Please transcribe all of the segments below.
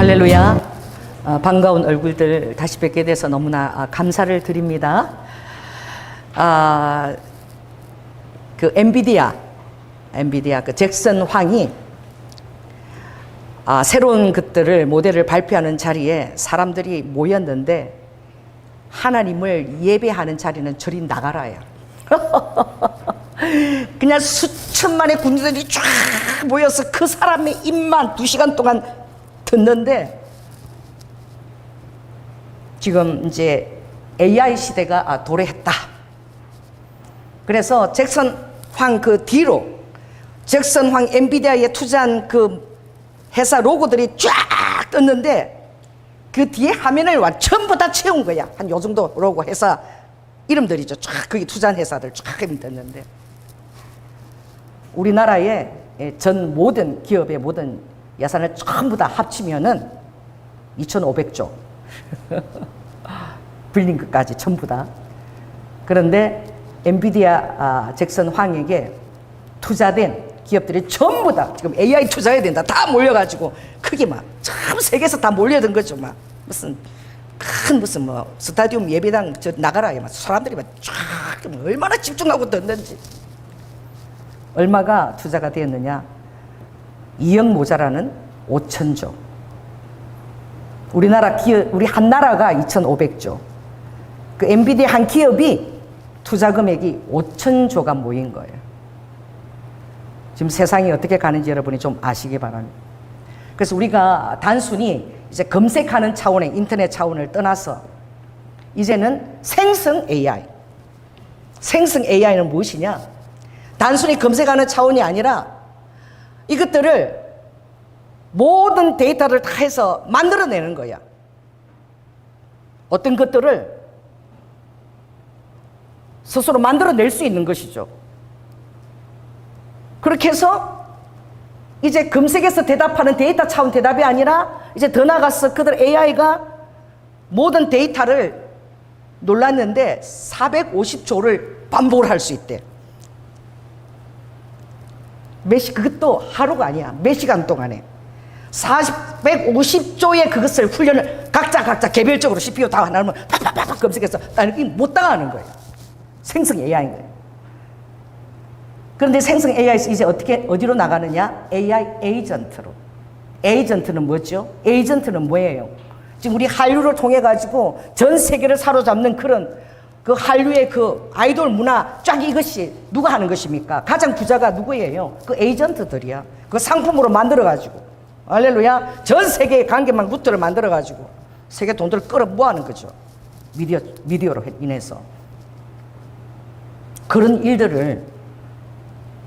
할렐루야. 반가운 얼굴들 다시 뵙게 돼서 너무나 감사를 드립니다. 그 엔비디아 그 잭슨 황이 새로운 것들을 모델을 발표하는 자리에 사람들이 모였는데 하나님을 예배하는 자리는 저리 나가라야. 그냥 수천만의 군대들이 쫙 모여서 그 사람의 입만 2시간 동안 듣는데, 지금 이제 AI 시대가 도래했다. 그래서 잭슨 황 그 뒤로 잭슨 황 엔비디아에 투자한 그 회사 로고들이 쫙 떴는데 그 뒤에 화면을 전부 다 채운 거야. 한 요 정도 로고 회사 이름들이죠. 쫙 거기 투자한 회사들 쫙 이름 떴는데, 우리나라의 전 모든 기업의 모든 예산을 전부 다 합치면은 2,500조. 빌린 것까지 전부 다. 그런데 엔비디아 잭슨 황에게 투자된 기업들이 전부 다 지금 AI 투자해야 된다. 다 몰려가지고 크게 막 참 세계에서 다 몰려든 거죠. 막 무슨 큰 무슨 뭐 스타디움 예배당 저 나가라 막 사람들이 막 쫙 얼마나 집중하고 듣는지. 얼마가 투자가 되었느냐? 2억 모자라는 5천조. 우리나라 기업, 우리 한 나라가 2,500조. 그 엔비디아 한 기업이 투자 금액이 5천조가 모인 거예요. 지금 세상이 어떻게 가는지 여러분이 좀 아시기 바랍니다. 그래서 우리가 단순히 이제 검색하는 차원의 인터넷 차원을 떠나서 이제는 생성 AI. 생성 AI는 무엇이냐? 단순히 검색하는 차원이 아니라 이것들을 모든 데이터를 다 해서 만들어내는 거야. 어떤 것들을 스스로 만들어낼 수 있는 것이죠. 그렇게 해서 이제 검색에서 대답하는 데이터 차원 대답이 아니라 이제 더 나아가서 그들 AI가 모든 데이터를 놀랐는데 450조를 반복을 할 수 있대. 그것도 하루가 아니야. 몇 시간 동안에 450조의 그것을 훈련을 각자 개별적으로 CPU 다 하나면 팍팍팍 검색해서 못 당하는 거예요. 생성 AI인 거예요. 그런데 생성 AI에서 이제 어디로 나가느냐? AI 에이전트로. 에이전트는 뭐죠? 에이전트는 뭐예요? 지금 우리 한류를 통해 가지고 전 세계를 사로잡는 그런 그 한류의 그 아이돌 문화 쫙 이것이 누가 하는 것입니까? 가장 부자가 누구예요? 그 에이전트들이야. 그 상품으로 만들어 가지고, 할렐루야, 전 세계의 관계망 루트를 만들어 가지고 세계 돈들을 끌어 모아는 거죠. 미디어로 인해서. 그런 일들을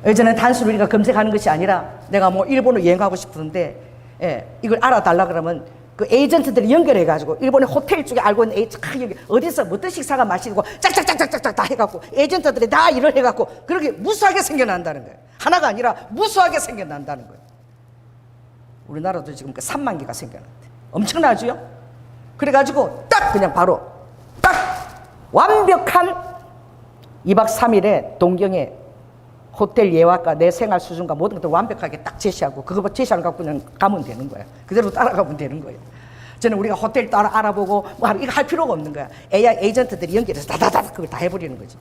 예전에 단순히 우리가 검색하는 것이 아니라 내가 뭐 일본을 여행하고 싶은데 이걸 알아달라 그러면 그 에이전트들이 연결해가지고 일본의 호텔 쪽에 알고 있는 여기 어디서 어떤 식사가 맛있고 짝짝짝짝짝 다 해갖고 에이전트들이 다 일을 해갖고 그렇게 무수하게 생겨난다는 거예요. 하나가 아니라 무수하게 생겨난다는 거예요. 우리나라도 지금 그 3만 개가 생겨났대. 엄청나죠? 그래가지고 딱 그냥 바로 딱 완벽한 2박 3일에 동경에 호텔 예약과 내 생활 수준과 모든 것들 완벽하게 딱 제시하고 그거 제시하는 거 갖고 그냥 가면 되는 거야. 그대로 따라가면 되는 거예요. 저는 우리가 호텔 따라 알아보고 뭐 이거 할 필요가 없는 거야. AI 에이전트들이 연결해서 다다다 그걸 다 해버리는 거지.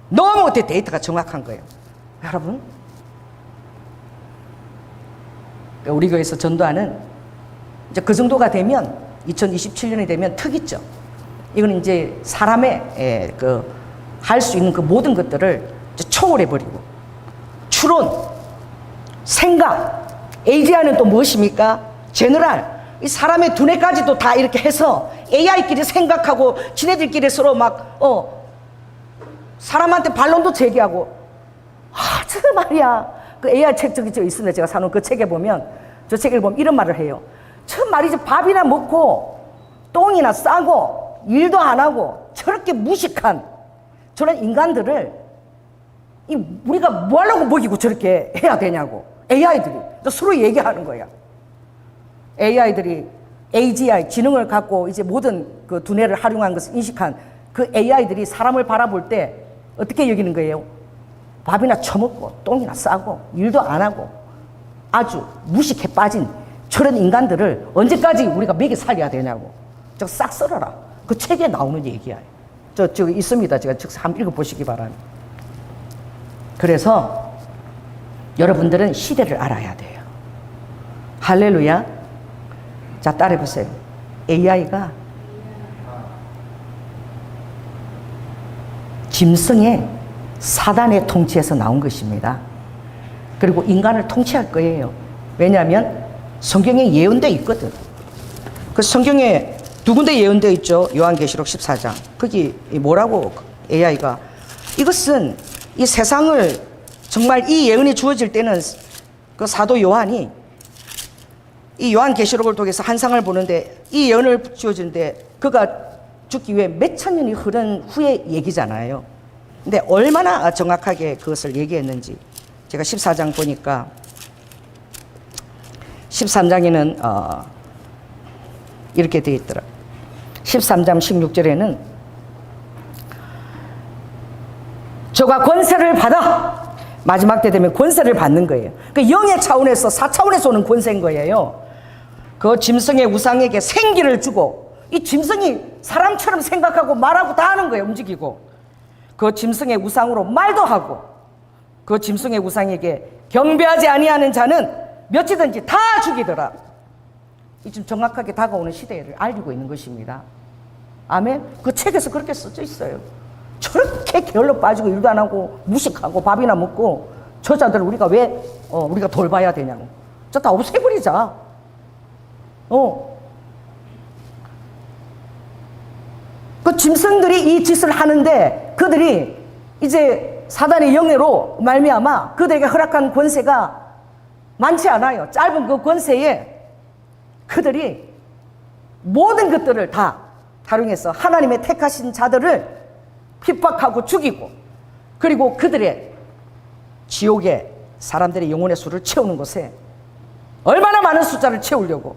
너무 데이터가 정확한 거예요. 여러분, 우리 교회에서 전도하는 이제 그 정도가 되면 2027년이 되면 특이죠. 이건 이제 사람의 할 수 있는 그 모든 것들을 초월해버리고 추론, 생각, AGI는 또 무엇입니까? 제너럴, 이 사람의 두뇌까지도 다 이렇게 해서 AI끼리 생각하고 지네들끼리 서로 막 사람한테 반론도 제기하고. 저 말이야, 그 AI 책 저기 있습니다. 제가 사놓은 그 책에 보면, 저 책을 보면 이런 말을 해요. 저 말이지, 밥이나 먹고 똥이나 싸고 일도 안 하고 저렇게 무식한 저런 인간들을 우리가 뭐 하려고 먹이고 저렇게 해야 되냐고. AI들이 서로 얘기하는 거야. AI들이 AGI 지능을 갖고 이제 모든 그 두뇌를 활용한 것을 인식한 그 AI들이 사람을 바라볼 때 어떻게 여기는 거예요? 밥이나 처먹고 똥이나 싸고 일도 안 하고 아주 무식해 빠진 저런 인간들을 언제까지 우리가 먹여 살려야 되냐고. 저 싹 썰어라. 그 책에 나오는 얘기야. 저 있습니다. 제가 한번 읽어보시기 바랍니다. 그래서 여러분들은 시대를 알아야 돼요. 할렐루야. 자, 따라해보세요. AI가 짐승의 사단의 통치에서 나온 것입니다. 그리고 인간을 통치할 거예요. 왜냐하면 성경에 예언되어 있거든. 그 성경에 두 군데 예언되어 있죠. 요한계시록 14장. 거기 뭐라고 AI가 이것은 이 세상을 정말 이 예언이 주어질 때는 그 사도 요한이 이 요한계시록을 통해서 환상을 보는데 이 예언을 주어지는데 그가 죽기 위해 몇천 년이 흐른 후의 얘기잖아요. 근데 얼마나 정확하게 그것을 얘기했는지 제가 14장 보니까 13장에는 이렇게 되어 있더라. 13장 16절에는 저가 권세를 받아 마지막 때 되면 권세를 받는 거예요. 그 영의 차원에서 4차원에서 오는 권세인 거예요. 그 짐승의 우상에게 생기를 주고 이 짐승이 사람처럼 생각하고 말하고 다 하는 거예요. 움직이고 그 짐승의 우상으로 말도 하고 그 짐승의 우상에게 경배하지 아니하는 자는 몇이든지 다 죽이더라. 이 좀 정확하게 다가오는 시대를 알리고 있는 것입니다. 아멘. 그 책에서 그렇게 써져 있어요. 저렇게 게을러 빠지고 일도 안 하고 무식하고 밥이나 먹고 저자들 우리가 왜 우리가 돌봐야 되냐고. 저 다 없애버리자. 그 짐승들이 이 짓을 하는데 그들이 이제 사단의 영예로 말미암아 그들에게 허락한 권세가 많지 않아요. 짧은 그 권세에 그들이 모든 것들을 다 활용해서 하나님의 택하신 자들을 핍박하고 죽이고 그리고 그들의 지옥에 사람들의 영혼의 수를 채우는 것에 얼마나 많은 숫자를 채우려고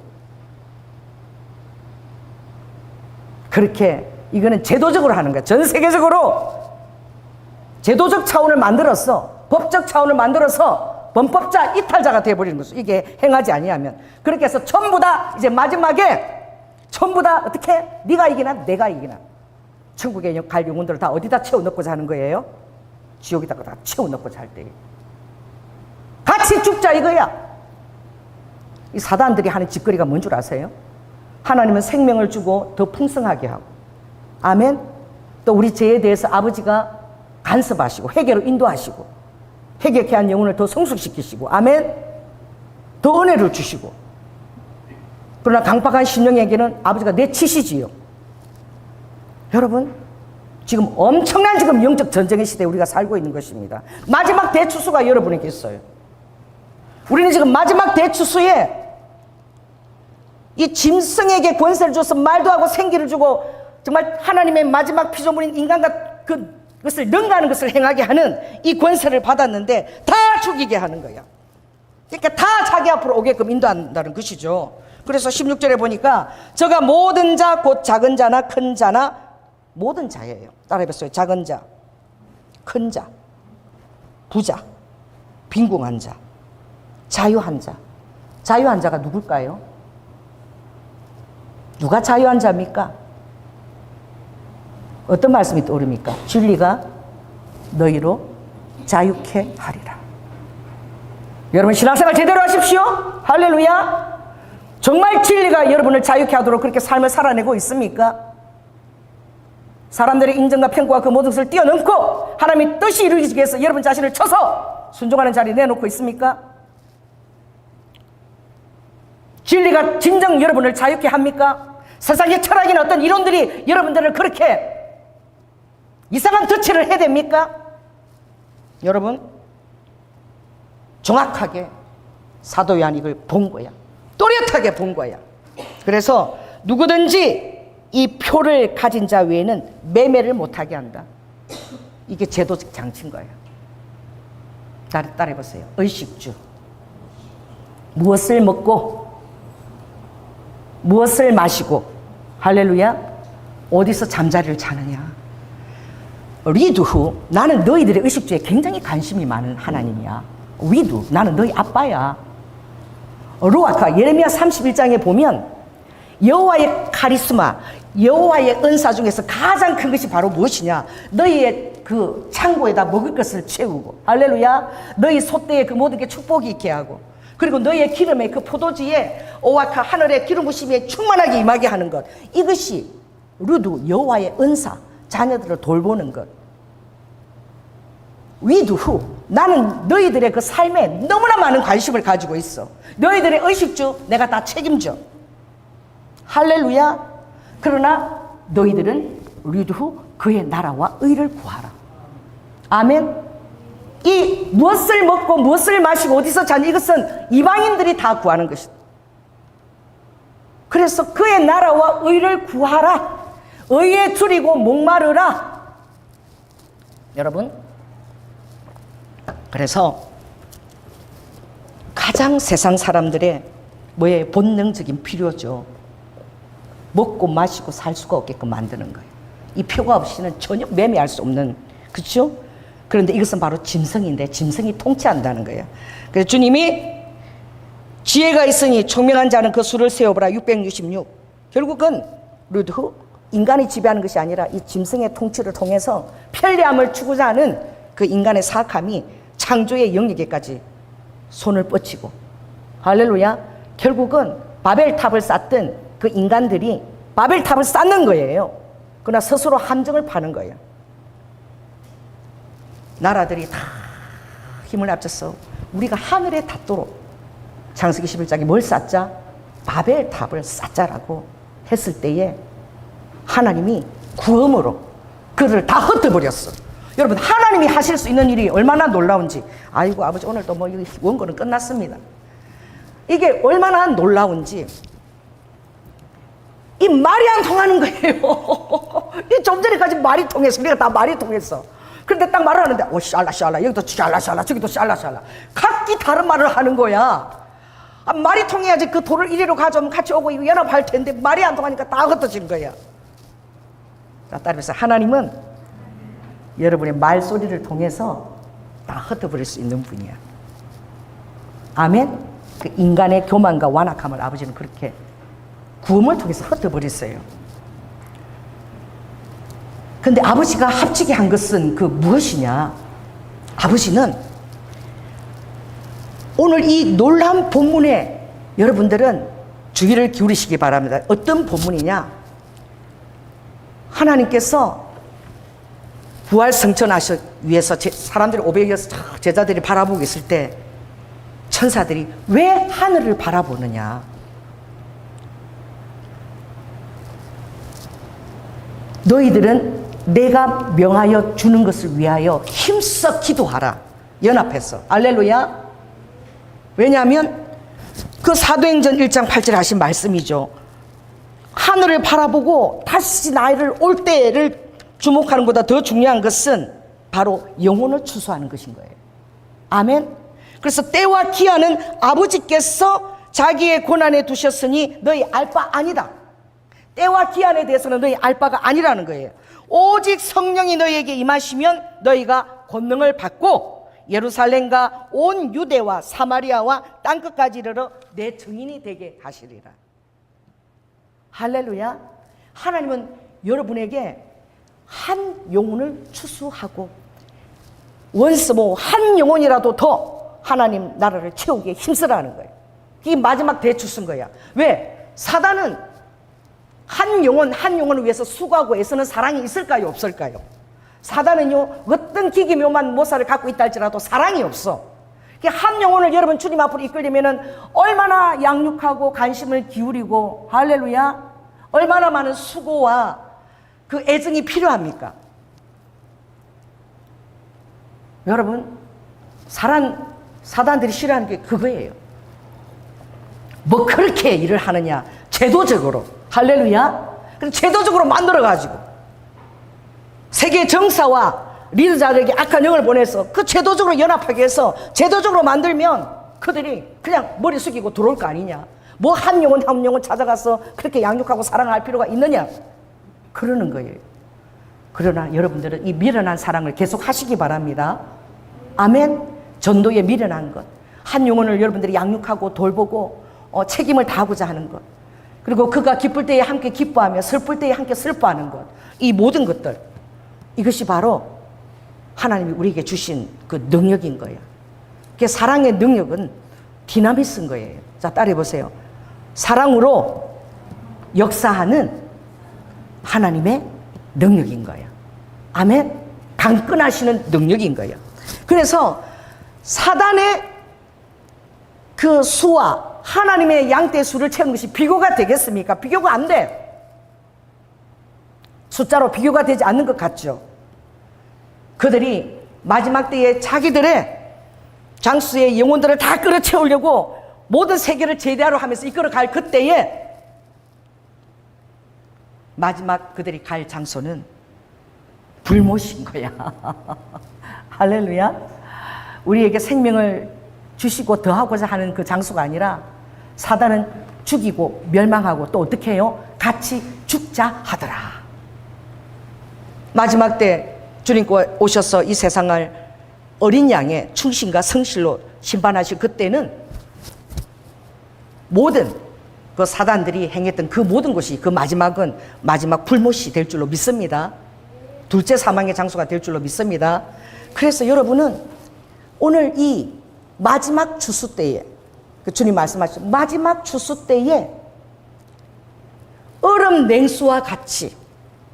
그렇게 이거는 제도적으로 하는 거야. 전 세계적으로 제도적 차원을 만들어서 법적 차원을 만들어서 범법자 이탈자가 되어버리는 거죠. 이게 행하지 아니하면. 그렇게 해서 전부 다 이제 마지막에 전부 다 어떻게 네가 이기나 내가 이기나 천국에 갈 영혼들을 다 어디다 채워넣고자 하는 거예요? 지옥에다가 다 채워넣고자 할 때 같이 죽자 이거야. 이 사단들이 하는 짓거리가 뭔 줄 아세요? 하나님은 생명을 주고 더 풍성하게 하고 아멘. 또 우리 죄에 대해서 아버지가 간섭하시고 회개로 인도하시고 회개케 한 영혼을 더 성숙시키시고 아멘. 더 은혜를 주시고 그러나 강팍한 심령에게는 아버지가 내치시지요. 여러분 지금 엄청난 지금 영적 전쟁의 시대에 우리가 살고 있는 것입니다. 마지막 대추수가 여러분에게 있어요. 우리는 지금 마지막 대추수에 이 짐승에게 권세를 줘서 말도 하고 생기를 주고 정말 하나님의 마지막 피조물인 인간과 그것을 능가하는 것을 행하게 하는 이 권세를 받았는데 다 죽이게 하는 거야. 그러니까 다 자기 앞으로 오게끔 인도한다는 것이죠. 그래서 16절에 보니까 저가 모든 자 곧 작은 자나 큰 자나 모든 자예요. 따라해봤어요. 작은 자, 큰 자, 부자, 빈궁한 자, 자유한 자. 자유한 자가 누굴까요? 누가 자유한 자입니까? 어떤 말씀이 떠오릅니까? 진리가 너희로 자유케 하리라. 여러분 신앙생활 제대로 하십시오. 할렐루야. 정말 진리가 여러분을 자유케 하도록 그렇게 삶을 살아내고 있습니까? 사람들의 인정과 평가와 그 모든 것을 뛰어넘고 하나님의 뜻이 이루어지기 위해서 여러분 자신을 쳐서 순종하는 자리에 내놓고 있습니까? 진리가 진정 여러분을 자유케 합니까? 세상의 철학이나 어떤 이론들이 여러분들을 그렇게 이상한 덫을 해댑니까? 여러분 정확하게 사도 요한이 이걸 본 거야. 또렷하게 본 거야. 그래서 누구든지 이 표를 가진 자 외에는 매매를 못하게 한다. 이게 제도적 장치인 거예요. 따라해보세요. 의식주. 무엇을 먹고 무엇을 마시고 할렐루야 어디서 잠자리를 자느냐. 리드 후 나는 너희들의 의식주에 굉장히 관심이 많은 하나님이야. 위드 나는 너희 아빠야. 루아카, 예레미야 31장에 보면 여호와의 카리스마, 여호와의 은사 중에서 가장 큰 것이 바로 무엇이냐? 너희의 그 창고에다 먹을 것을 채우고, 할렐루야, 너희 소떼에 그 모든 게 축복이 있게 하고, 그리고 너희의 기름에 그 포도주에 오와카 하늘의 기름 부심에 충만하게 임하게 하는 것, 이것이 루드, 여호와의 은사, 자녀들을 돌보는 것. 위두후, 나는 너희들의 그 삶에 너무나 많은 관심을 가지고 있어. 너희들의 의식주 내가 다 책임져. 할렐루야. 그러나 너희들은 리두후 그의 나라와 의를 구하라. 아멘. 이 무엇을 먹고 무엇을 마시고 어디서 자니, 이것은 이방인들이 다 구하는 것이다. 그래서 그의 나라와 의를 구하라. 의에 줄이고 목마르라. 여러분, 그래서 가장 세상 사람들의 뭐의 본능적인 필요죠. 먹고 마시고 살 수가 없게끔 만드는 거예요. 이 표가 없이는 전혀 매매할 수 없는, 그렇죠? 그런데 이것은 바로 짐승인데 짐승이 통치한다는 거예요. 그래서 주님이 지혜가 있으니 총명한 자는 그 수를 세어보라 666. 결국은 루드후, 인간이 지배하는 것이 아니라 이 짐승의 통치를 통해서 편리함을 추구자 하는 그 인간의 사악함이 창조의 영역에까지 손을 뻗치고, 할렐루야, 결국은 바벨탑을 쌓던 그 인간들이 바벨탑을 쌓는 거예요. 그러나 스스로 함정을 파는 거예요. 나라들이 다 힘을 합쳐서 우리가 하늘에 닿도록 창세기 11장에 뭘 쌓자? 바벨탑을 쌓자라고 했을 때에 하나님이 구음으로 그를 다 흩어버렸어. 여러분, 하나님이 하실 수 있는 일이 얼마나 놀라운지. 아이고 아버지, 오늘도 뭐 원고는 끝났습니다. 이게 얼마나 놀라운지. 이 말이 안 통하는 거예요. 이 좀 전에까지 말이 통했어. 우리가 다 말이 통했어. 그런데 딱 말을 하는데, 오, 샬라, 여기도 샬라, 저기도 샬라. 각기 다른 말을 하는 거야. 아, 말이 통해야지 그 돌을 이리로 가져오면 같이 오고 연합할 텐데 말이 안 통하니까 다 흩어진 거야. 자, 따라서 하나님은 여러분의 말소리를 통해서 다 흩어버릴 수 있는 분이야. 아멘? 그 인간의 교만과 완악함을 아버지는 그렇게 구음을 통해서 흩어버렸어요. 근데 아버지가 합치게 한 것은 그 무엇이냐? 아버지는 오늘 이 놀라운 본문에 여러분들은 주의를 기울이시기 바랍니다. 어떤 본문이냐? 하나님께서 부활 성천하시기 위해서 사람들이 500여 제자들이 바라보고 있을 때 천사들이 왜 하늘을 바라보느냐? 너희들은 내가 명하여 주는 것을 위하여 힘써 기도하라. 연합해서. 알렐루야. 왜냐하면 그 사도행전 1장 8절에 하신 말씀이죠. 하늘을 바라보고 다시 나이를 올 때를 주목하는 것보다 더 중요한 것은 바로 영혼을 추수하는 것인 거예요. 아멘. 그래서 때와 기한은 아버지께서 자기의 권한에 두셨으니 너희 알 바 아니다. 때와 기한에 대해서는 너희 알 바가 아니라는 거예요. 오직 성령이 너희에게 임하시면 너희가 권능을 받고 예루살렘과 온 유대와 사마리아와 땅끝까지 이르러 내 증인이 되게 하시리라. 할렐루야. 하나님은 여러분에게 한 영혼을 추수하고 원스 한 영혼이라도 더 하나님 나라를 채우기에 힘쓰라는 거예요. 이게 마지막 대추 쓴 거야. 왜? 사단은 한 영혼을 위해서 수고하고 애쓰는 사랑이 있을까요? 없을까요? 사단은요, 어떤 기기묘만 모사를 갖고 있다 할지라도 사랑이 없어. 한 영혼을 여러분 주님 앞으로 이끌려면은 얼마나 양육하고 관심을 기울이고, 할렐루야, 얼마나 많은 수고와 그 애정이 필요합니까? 여러분, 사단들이 싫어하는 게 그거예요. 뭐 그렇게 일을 하느냐? 제도적으로. 할렐루야. 그래서 제도적으로 만들어가지고 세계 정사와 리더자들에게 악한 영을 보내서 그 제도적으로 연합하게 해서 제도적으로 만들면 그들이 그냥 머리 숙이고 들어올 거 아니냐. 뭐 한 영혼 찾아가서 그렇게 양육하고 사랑할 필요가 있느냐. 그러는 거예요. 그러나 여러분들은 이 미련한 사랑을 계속 하시기 바랍니다. 아멘. 전도에 미련한 것, 한 영혼을 여러분들이 양육하고 돌보고 책임을 다하고자 하는 것. 그리고 그가 기쁠 때에 함께 기뻐하며 슬플 때에 함께 슬퍼하는 것. 이 모든 것들, 이것이 바로 하나님이 우리에게 주신 그 능력인 거예요. 그 사랑의 능력은 디나미스인 거예요. 자, 따라해 보세요. 사랑으로 역사하는 하나님의 능력인 거예요. 아멘. 강권하시는 능력인 거예요. 그래서 사단의 그 수와 하나님의 양떼 수를 채우는 것이 비교가 되겠습니까? 비교가 안 돼. 숫자로 비교가 되지 않는 것 같죠. 그들이 마지막 때에 자기들의 장수의 영혼들을 다 끌어채우려고 모든 세계를 제대하러 하면서 이끌어갈 그때에 마지막 그들이 갈 장소는 불못인 거야. 할렐루야. 우리에게 생명을 주시고 더하고자 하는 그 장소가 아니라 사단은 죽이고 멸망하고 또 어떻게 해요? 같이 죽자 하더라. 마지막 때 주님께 오셔서 이 세상을 어린 양의 충신과 성실로 심판하실 그때는 모든 그 사단들이 행했던 그 모든 것이 그 마지막은 마지막 불못이 될 줄로 믿습니다. 둘째 사망의 장소가 될 줄로 믿습니다. 그래서 여러분은 오늘 이 마지막 추수 때에 그 주님 말씀하셨죠. 마지막 추수 때에 얼음 냉수와 같이,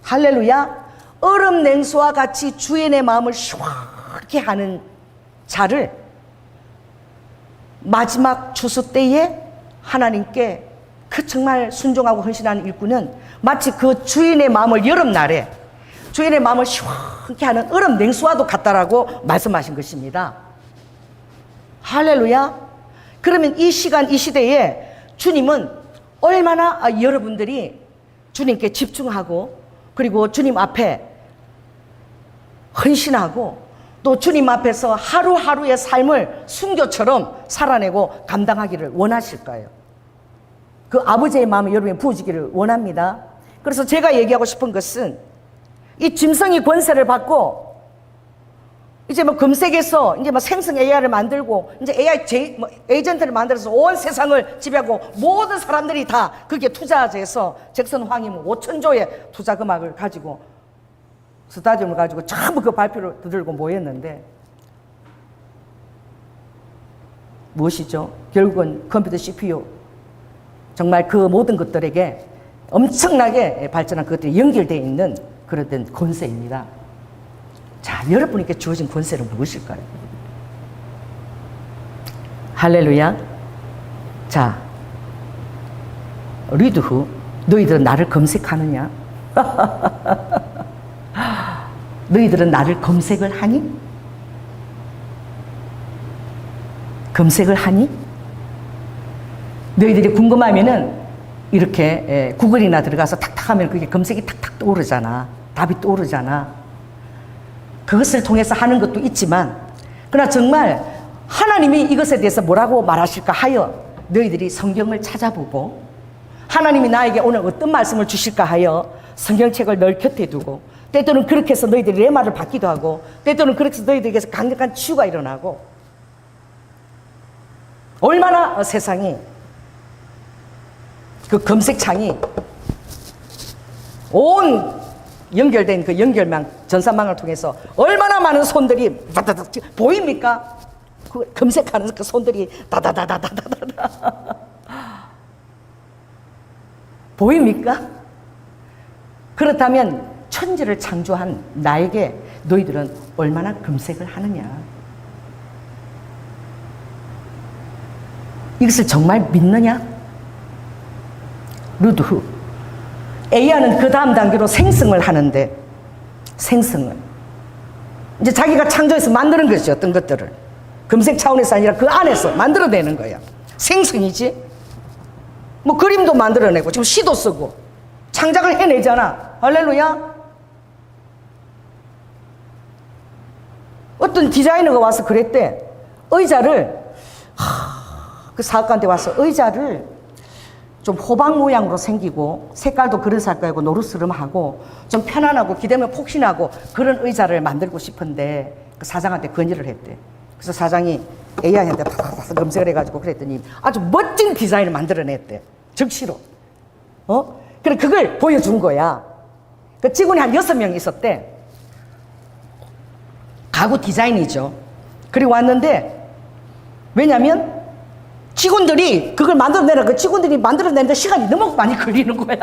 할렐루야, 얼음 냉수와 같이 주인의 마음을 시원하게 하는 자를 마지막 추수 때에 하나님께 그 정말 순종하고 헌신하는 일꾼은 마치 그 주인의 마음을 여름날에 주인의 마음을 시원하게 하는 얼음 냉수와도 같다라고 말씀하신 것입니다. 할렐루야. 그러면 이 시간 이 시대에 주님은 얼마나 여러분들이 주님께 집중하고 그리고 주님 앞에 헌신하고 또 주님 앞에서 하루하루의 삶을 순교처럼 살아내고 감당하기를 원하실까요? 그 아버지의 마음이 여러분에 부어지기를 원합니다. 그래서 제가 얘기하고 싶은 것은 이 짐승이 권세를 받고 이제 뭐 검색해서 이제 뭐 생성 AI를 만들고 이제 에이전트를 만들어서 온 세상을 지배하고 모든 사람들이 다 그게 투자해서 잭슨 황이 5천조의 투자 금액을 가지고 스타디움을 가지고 전부 그 발표를 들고 모였는데 무엇이죠? 결국은 컴퓨터 CPU 정말 그 모든 것들에게 엄청나게 발전한 그것들이 연결되어 있는 그런 권세입니다. 자, 여러분에게 주어진 권세는 무엇일까요? 할렐루야. 자, 리드후, 너희들은 나를 검색하느냐? 너희들은 나를 검색을 하니? 검색을 하니? 너희들이 궁금하면은 이렇게 구글이나 들어가서 탁탁 하면 그게 검색이 탁탁 떠오르잖아. 답이 떠오르잖아. 그것을 통해서 하는 것도 있지만 그러나 정말 하나님이 이것에 대해서 뭐라고 말하실까 하여 너희들이 성경을 찾아보고 하나님이 나에게 오늘 어떤 말씀을 주실까 하여 성경책을 널 곁에 두고 때때로는 그렇게 해서 너희들이 내 말을 받기도 하고 때때로는 그렇게 해서 너희들에게서 강력한 치유가 일어나고 얼마나 세상이 그 검색창이 온 연결된 그 연결망 전산망을 통해서 얼마나 많은 손들이 다다닥 보입니까? 그 검색하는 그 손들이 다다다다다다다 보입니까? 그렇다면 천지를 창조한 나에게 너희들은 얼마나 검색을 하느냐? 이것을 정말 믿느냐? 루드후 AI는 그 다음 단계로 생성을 하는데 생성을 이제 자기가 창조해서 만드는 것이죠. 어떤 것들을 검색 차원에서 아니라 그 안에서 만들어내는 거야. 생성이지. 뭐 그림도 만들어내고 지금 시도 쓰고 창작을 해내잖아. 할렐루야. 어떤 디자이너가 와서 그랬대. 의자를 그 사업가한테 와서 의자를 좀 호박 모양으로 생기고 색깔도 그런 색깔이고 노르스름하고 좀 편안하고 기대면 폭신하고 그런 의자를 만들고 싶은데 그 사장한테 건의를 했대. 그래서 사장이 AI한테 팍팍 검색을 해가지고 그랬더니 아주 멋진 디자인을 만들어냈대. 즉시로. 그래, 그걸 보여준 거야. 그 직원이 한 6명 있었대. 가구 디자인이죠. 그리고 왔는데, 왜냐면 직원들이 그걸 만들어내라. 그 직원들이 만들어내는데 시간이 너무 많이 걸리는 거야.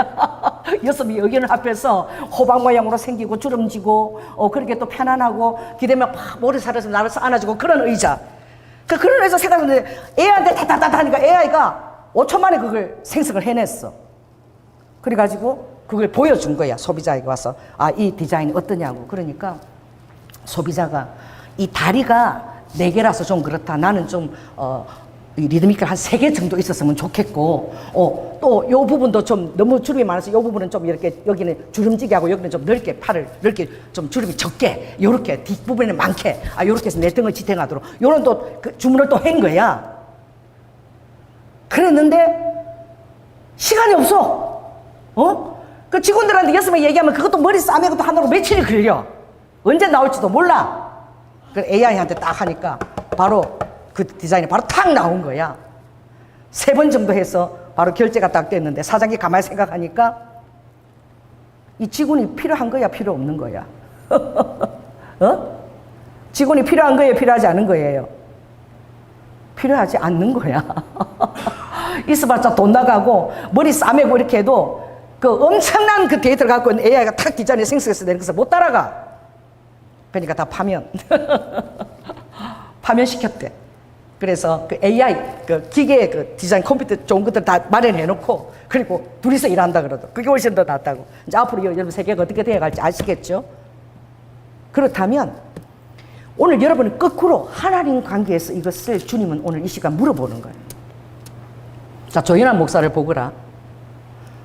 6명이 의견을 합해서 호박 모양으로 생기고 주름지고, 그렇게 또 편안하고, 기대면 팍 모래사에서 나를 안아주고 그런 의자. 그런 의자 생각하는데 AI한테 다다다다 하니까 AI가 5초 만에 그걸 생성을 해냈어. 그래가지고 그걸 보여준 거야. 소비자에게 와서. 아, 이 디자인이 어떠냐고. 그러니까 소비자가 이 다리가 4개라서 좀 그렇다. 나는 좀, 리드미컬 한 3개 정도 있었으면 좋겠고, 또 요 부분도 좀 너무 주름이 많아서 요 부분은 좀 이렇게, 여기는 주름지게 하고 여기는 좀 넓게, 팔을 넓게 좀 주름이 적게, 요렇게 뒷부분에 많게, 요렇게 해서 내 등을 지탱하도록, 요런 또 그 주문을 또 한 거야. 그랬는데 시간이 없어. 그 직원들한테 6명 얘기하면 그것도 머리 싸매고 또 하느라고 며칠이 걸려. 언제 나올지도 몰라. 그 AI한테 딱 하니까 바로 그 디자인이 바로 탁 나온 거야. 3번 정도 해서 바로 결제가 딱 됐는데 사장이 가만히 생각하니까 이 직원이 필요한 거야, 필요 없는 거야? 직원이 필요한 거예요, 필요하지 않은 거예요? 필요하지 않는 거야. 있어봤자 돈 나가고 머리 싸매고 이렇게 해도 그 엄청난 그 데이터를 갖고 있는 AI가 탁 디자인에 생성해서 내는 것을 못 따라가. 그러니까 다 파면. 파면시켰대. 그래서 그 AI, 그 기계 그 디자인 컴퓨터 좋은 것들 다 마련해 놓고, 그리고 둘이서 일한다 그러더. 그게 훨씬 더 낫다고. 이제 앞으로 여러분 세계가 어떻게 되어갈지 아시겠죠? 그렇다면 오늘 여러분은 거꾸로 하나님 관계에서 이것을 주님은 오늘 이 시간 물어보는 거예요. 자, 조연한 목사를 보거라.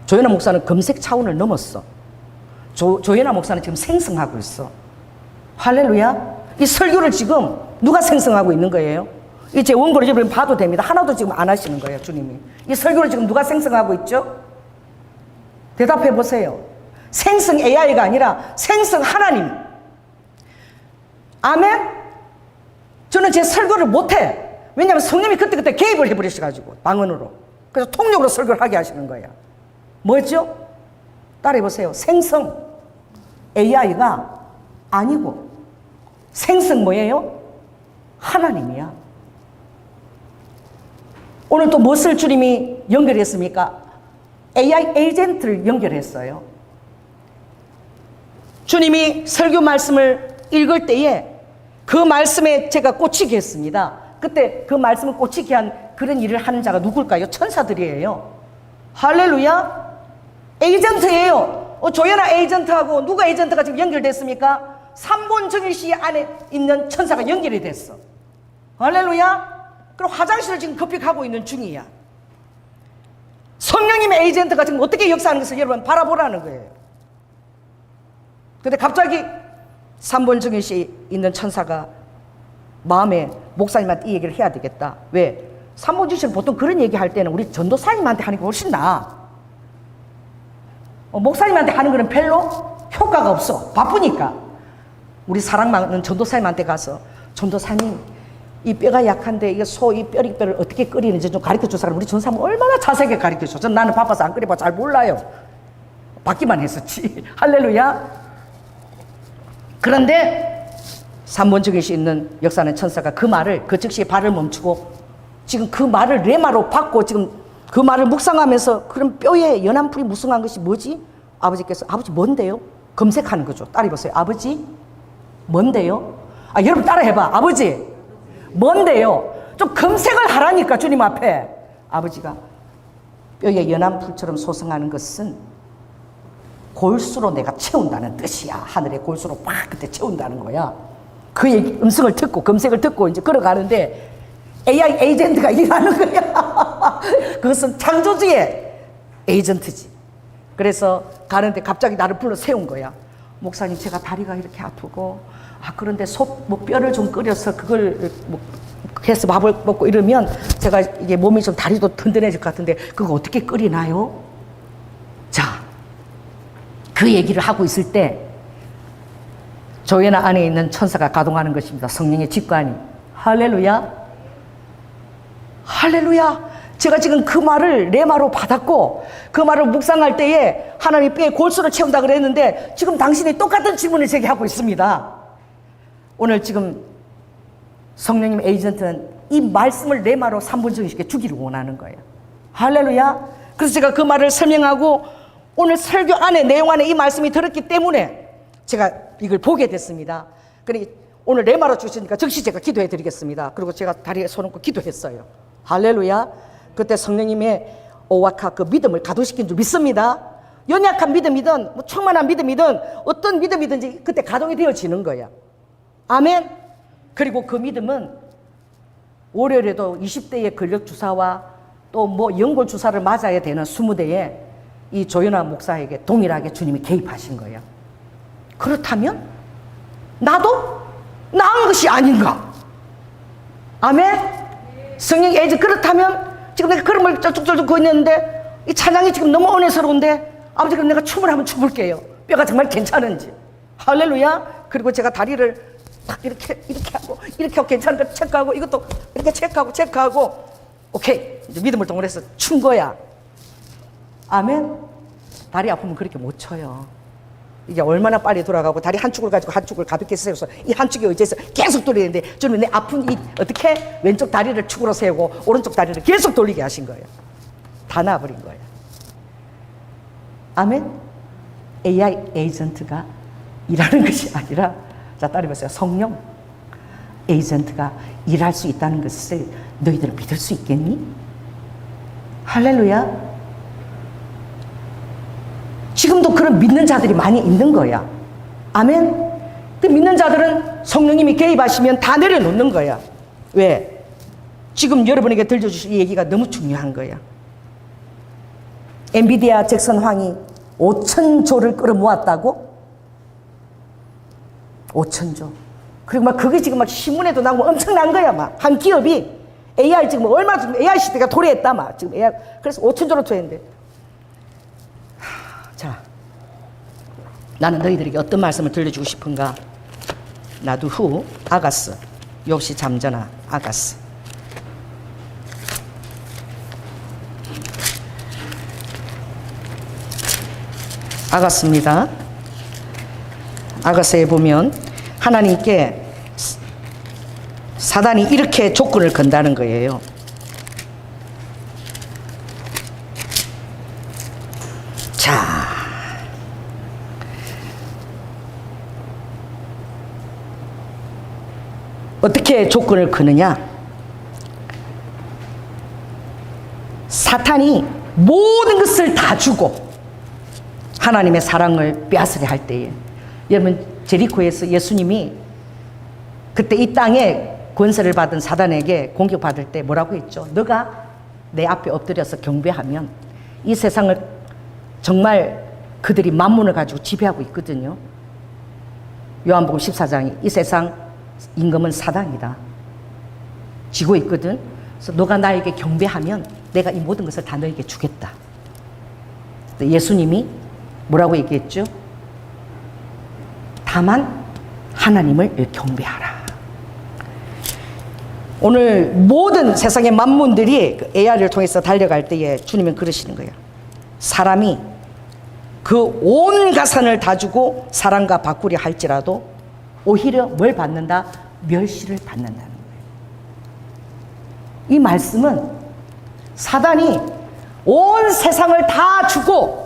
조연한 목사는 검색 차원을 넘었어. 조연한 목사는 지금 생성하고 있어. 할렐루야. 이 설교를 지금 누가 생성하고 있는 거예요? 이 제 원고를 여러분 봐도 됩니다. 하나도 지금 안 하시는 거예요, 주님이. 이 설교를 지금 누가 생성하고 있죠? 대답해 보세요. 생성 AI가 아니라 생성 하나님. 아멘? 저는 제 설교를 못해. 왜냐하면 성령이 그때그때 개입을 해버리셔가지고, 방언으로. 그래서 통역으로 설교를 하게 하시는 거예요. 뭐죠? 따라해 보세요. 생성 AI가 아니고, 생성 뭐예요? 하나님이야. 오늘 또 무엇을 주님이 연결했습니까? AI 에이전트를 연결했어요. 주님이 설교 말씀을 읽을 때에 그 말씀에 제가 꽂히게 했습니다. 그때 그 말씀을 꽂히게 한 그런 일을 하는 자가 누굴까요? 천사들이에요. 할렐루야. 에이전트예요. 조연아 에이전트하고 누가 에이전트가 지금 연결됐습니까? 3본 정일시 안에 있는 천사가 연결이 됐어. 할렐루야. 그리고 화장실을 지금 급히 가고 있는 중이야. 성령님의 에이전트가 지금 어떻게 역사하는 것을 여러분 바라보라는 거예요. 근데 갑자기 3본 정일시 있는 천사가 마음에 목사님한테 이 얘기를 해야 되겠다. 왜? 3본 정일시는 보통 그런 얘기 할 때는 우리 전도사님한테 하는 게 훨씬 나아. 목사님한테 하는 거는 별로 효과가 없어. 바쁘니까. 우리 사랑 많은 전도사님한테 가서, 전도사님 이 뼈가 약한데 이 소 이 뼈를 어떻게 끓이는지 좀 가르쳐 줄 사람. 우리 전사님 얼마나 자세하게 가르쳐 줘. 나는 바빠서 안 끓여봐 잘 몰라요. 받기만 했었지. 할렐루야. 그런데 3본 정일시 있는 역사는 천사가 그 말을, 그 즉시에 발을 멈추고 지금 그 말을 레마로 받고 지금 그 말을 묵상하면서, 그럼 뼈에 연한 풀이 무성한 것이 뭐지? 아버지께서, 아버지 뭔데요? 검색하는 거죠. 따라해보세요. 아버지 뭔데요? 여러분 따라해봐. 아버지 뭔데요? 좀 검색을 하라니까. 주님 앞에. 아버지가 뼈에 연한 풀처럼 솟아나는 것은 골수로 내가 채운다는 뜻이야. 하늘의 골수로 막 그때 채운다는 거야. 그 얘기, 음성을 듣고 검색을 듣고 이제 걸어가는데 AI 에이전트가 일하는 거야. 그것은 창조주의 에이전트지. 그래서 가는데 갑자기 나를 불러 세운 거야. 목사님 제가 다리가 이렇게 아프고, 그런데 뼈를 좀 끓여서 그걸 해서 밥을 먹고 이러면 제가 이게 몸이 좀 다리도 든든해질 것 같은데 그거 어떻게 끓이나요? 자, 그 얘기를 하고 있을 때 조연아 안에 있는 천사가 가동하는 것입니다. 성령의 직관이. 할렐루야. 할렐루야. 제가 지금 그 말을 레마로 받았고 그 말을 묵상할 때에 하나님 뼈에 골수를 채운다 그랬는데 지금 당신이 똑같은 질문을 제게 하고 있습니다. 오늘 지금 성령님 에이전트는 이 말씀을 레마로 3분 정식에 주기를 원하는 거예요. 할렐루야. 그래서 제가 그 말을 설명하고 오늘 설교 안에 내용 안에 이 말씀이 들었기 때문에 제가 이걸 보게 됐습니다. 그러니 오늘 레마로 주시니까 즉시 제가 기도해 드리겠습니다. 그리고 제가 다리에 손 얹고 기도했어요. 할렐루야. 그때 성령님의 오와카 그 믿음을 가동시킨 줄 믿습니다. 연약한 믿음이든 뭐 충만한 믿음이든 어떤 믿음이든지 그때 가동이 되어지는 거야. 아멘. 그리고 그 믿음은 월요일에도 20대의 근력 주사와 또 뭐 연골 주사를 맞아야 되는 20대에 이 조연아 목사에게 동일하게 주님이 개입하신 거예요. 그렇다면 나도 나은 것이 아닌가? 아멘. 성령 에이즈 그렇다면 지금 내가 걸음을 쩔쭉쩔쭉 걷는데 이 찬양이 지금 너무 은혜스러운데 아버지 그럼 내가 춤을 한번 춰볼게요. 뼈가 정말 괜찮은지. 할렐루야. 그리고 제가 다리를 딱 이렇게 하고 이렇게 하고 괜찮은 거 체크하고 이것도 이렇게 체크하고 오케이 이제 믿음을 동원해서 춘 거야. 아멘. 다리 아프면 그렇게 못 쳐요. 이게 얼마나 빨리 돌아가고 다리 한쪽을 가지고 한쪽을 가볍게 세워서 이 한쪽에 의지해서 계속 돌리는데 저는 내 아픈 이 어떻게 왼쪽 다리를 축으로 세우고 오른쪽 다리를 계속 돌리게 하신 거예요. 다 나아버린 거예요. 아멘. AI 에이전트가 일하는 것이 아니라 자 따라해보세요. 성령 에이전트가 일할 수 있다는 것을 너희들 믿을 수 있겠니? 할렐루야. 지금도 그런 믿는 자들이 많이 있는 거야. 아멘. 그 믿는 자들은 성령님이 개입하시면 다 내려놓는 거야. 왜? 지금 여러분에게 들려주실 이 얘기가 너무 중요한 거야. 엔비디아 잭슨 황이 5,000조를 끌어모았다고? 5,000조. 그리고 막 그게 지금 막 신문에도 나오고 엄청난 거야. 막 한 기업이 AI 지금 얼마 지금 AI 시대가 도래했다 막 지금 AI 그래서 5,000조로 투했는데. 자, 나는 너희들에게 어떤 말씀을 들려주고 싶은가? 나도 후 아가스 역시 잠자나 아가스. 아가스입니다. 아가스에 보면 하나님께 사단이 이렇게 조건을 건다는 거예요. 자, 어떻게 조건을 거느냐? 사탄이 모든 것을 다 주고 하나님의 사랑을 빼앗으려 할 때에, 여러분 제리코에서 예수님이 그때 이 땅에 권세를 받은 사단에게 공격받을 때 뭐라고 했죠? 너가 내 앞에 엎드려서 경배하면 이 세상을 정말 그들이 만문을 가지고 지배하고 있거든요. 요한복음 14장이 이 세상 임금은 사단이다. 지고 있거든. 그래서 너가 나에게 경배하면 내가 이 모든 것을 다 너에게 주겠다. 예수님이 뭐라고 얘기했죠? 다만 하나님을 경배하라. 오늘 모든 세상의 만문들이 그 AI를 통해서 달려갈 때에 주님은 그러시는 거예요. 사람이 그 온 가산을 다 주고 사랑과 바꾸려 할지라도 오히려 뭘 받는다? 멸시를 받는다는 거예요. 이 말씀은 사단이 온 세상을 다 주고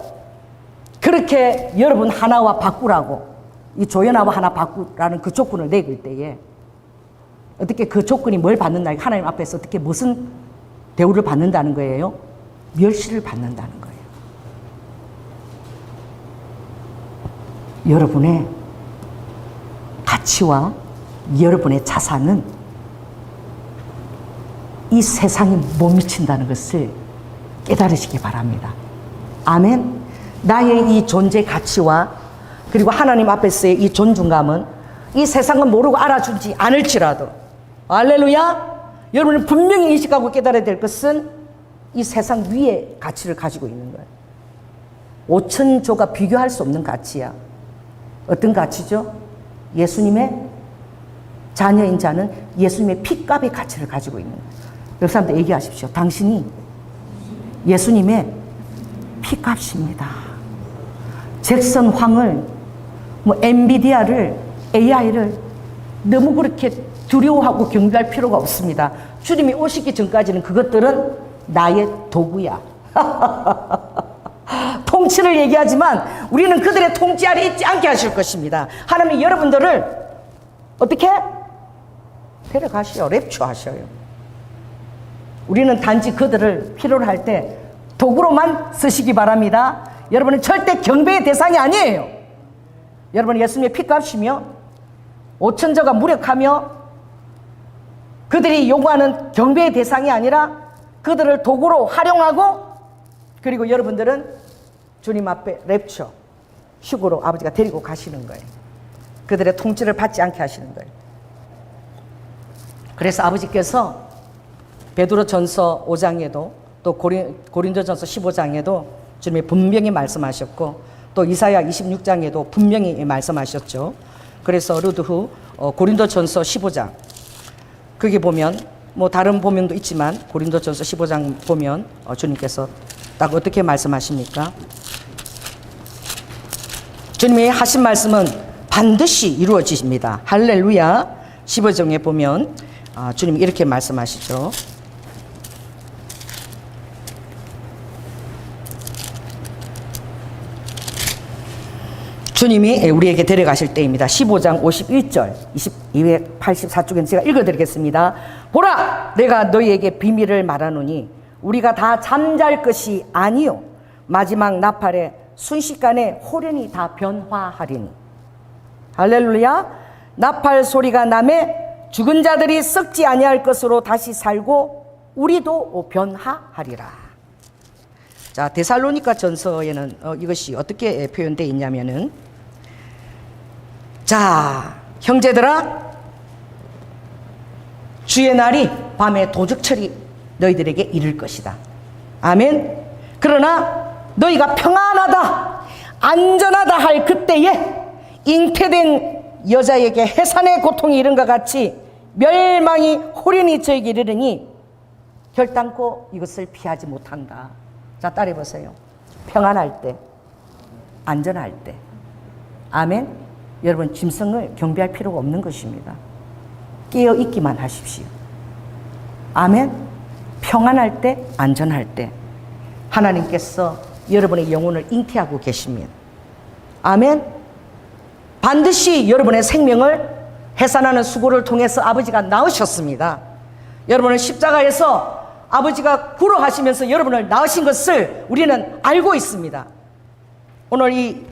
그렇게 여러분 하나와 바꾸라고, 이 조연아와 하나 바꾸라는 그 조건을 내길 때에 어떻게 그 조건이 뭘 받는다? 하나님 앞에서 어떻게 무슨 대우를 받는다는 거예요? 멸시를 받는다는 거예요. 여러분의 가치와 여러분의 자산은 이 세상에 못 미친다는 것을 깨달으시기 바랍니다. 아멘. 나의 이 존재 가치와 그리고 하나님 앞에서의 이 존중감은 이 세상은 모르고 알아주지 않을지라도, 할렐루야, 여러분은 분명히 인식하고 깨달아야 될 것은 이 세상 위에 가치를 가지고 있는 거예요. 5,000조가 비교할 수 없는 가치야. 어떤 가치죠? 예수님의 자녀인 자는 예수님의 피값의 가치를 가지고 있는 거예요. 옆 사람들 얘기하십시오. 당신이 예수님의 피값입니다. 잭슨 황을, 엔비디아를, AI를 너무 그렇게 두려워하고 경배할 필요가 없습니다. 주님이 오시기 전까지는 그것들은 나의 도구야. 통치를 얘기하지만 우리는 그들의 통치 아래 있지 않게 하실 것입니다. 하나님이 여러분들을 어떻게? 데려가시오. 랩추하셔요. 우리는 단지 그들을 필요로 할 때 도구로만 쓰시기 바랍니다. 여러분은 절대 경배의 대상이 아니에요. 여러분 예수님의 피값이며 5천자가 무력하며 그들이 요구하는 경배의 대상이 아니라 그들을 도구로 활용하고, 그리고 여러분들은 주님 앞에 랩처, 휴거로 아버지가 데리고 가시는 거예요. 그들의 통치를 받지 않게 하시는 거예요. 그래서 아버지께서 베드로전서 5장에도 또 고린도전서 15장에도 주님이 분명히 말씀하셨고, 또 이사야 26장에도 분명히 말씀하셨죠. 그래서 루드후 고린도전서 15장, 거기 보면 다른 보면도 있지만 고린도전서 15장 보면 주님께서 딱 어떻게 말씀하십니까? 주님이 하신 말씀은 반드시 이루어집니다. 할렐루야. 15장에 보면 주님이 이렇게 말씀하시죠. 주님이 우리에게 데려가실 때입니다. 15장 51절 284쪽에는 제가 읽어드리겠습니다. 보라, 내가 너희에게 비밀을 말하노니 우리가 다 잠잘 것이 아니요 마지막 나팔에 순식간에 호련히 다 변화하리니. 할렐루야. 나팔 소리가 나매 죽은 자들이 썩지 아니할 것으로 다시 살고 우리도 변화하리라. 자, 데살로니가 전서에는 이것이 어떻게 표현되어 있냐면은, 자, 형제들아, 주의 날이 밤에 도적처리 너희들에게 이를 것이다. 아멘. 그러나 너희가 평안하다, 안전하다 할 그때에 잉태된 여자에게 해산의 고통이 이른 것 같이 멸망이 호련히 저에게 이르르니 결단코 이것을 피하지 못한다. 자, 따라해보세요. 평안할 때, 안전할 때. 아멘. 여러분, 짐승을 경배할 필요가 없는 것입니다. 깨어있기만 하십시오. 아멘. 평안할 때, 안전할 때 하나님께서 여러분의 영혼을 잉태하고 계십니다. 아멘. 반드시 여러분의 생명을 해산하는 수고를 통해서 아버지가 낳으셨습니다. 여러분은 십자가에서 아버지가 구로하시면서 여러분을 낳으신 것을 우리는 알고 있습니다. 오늘 이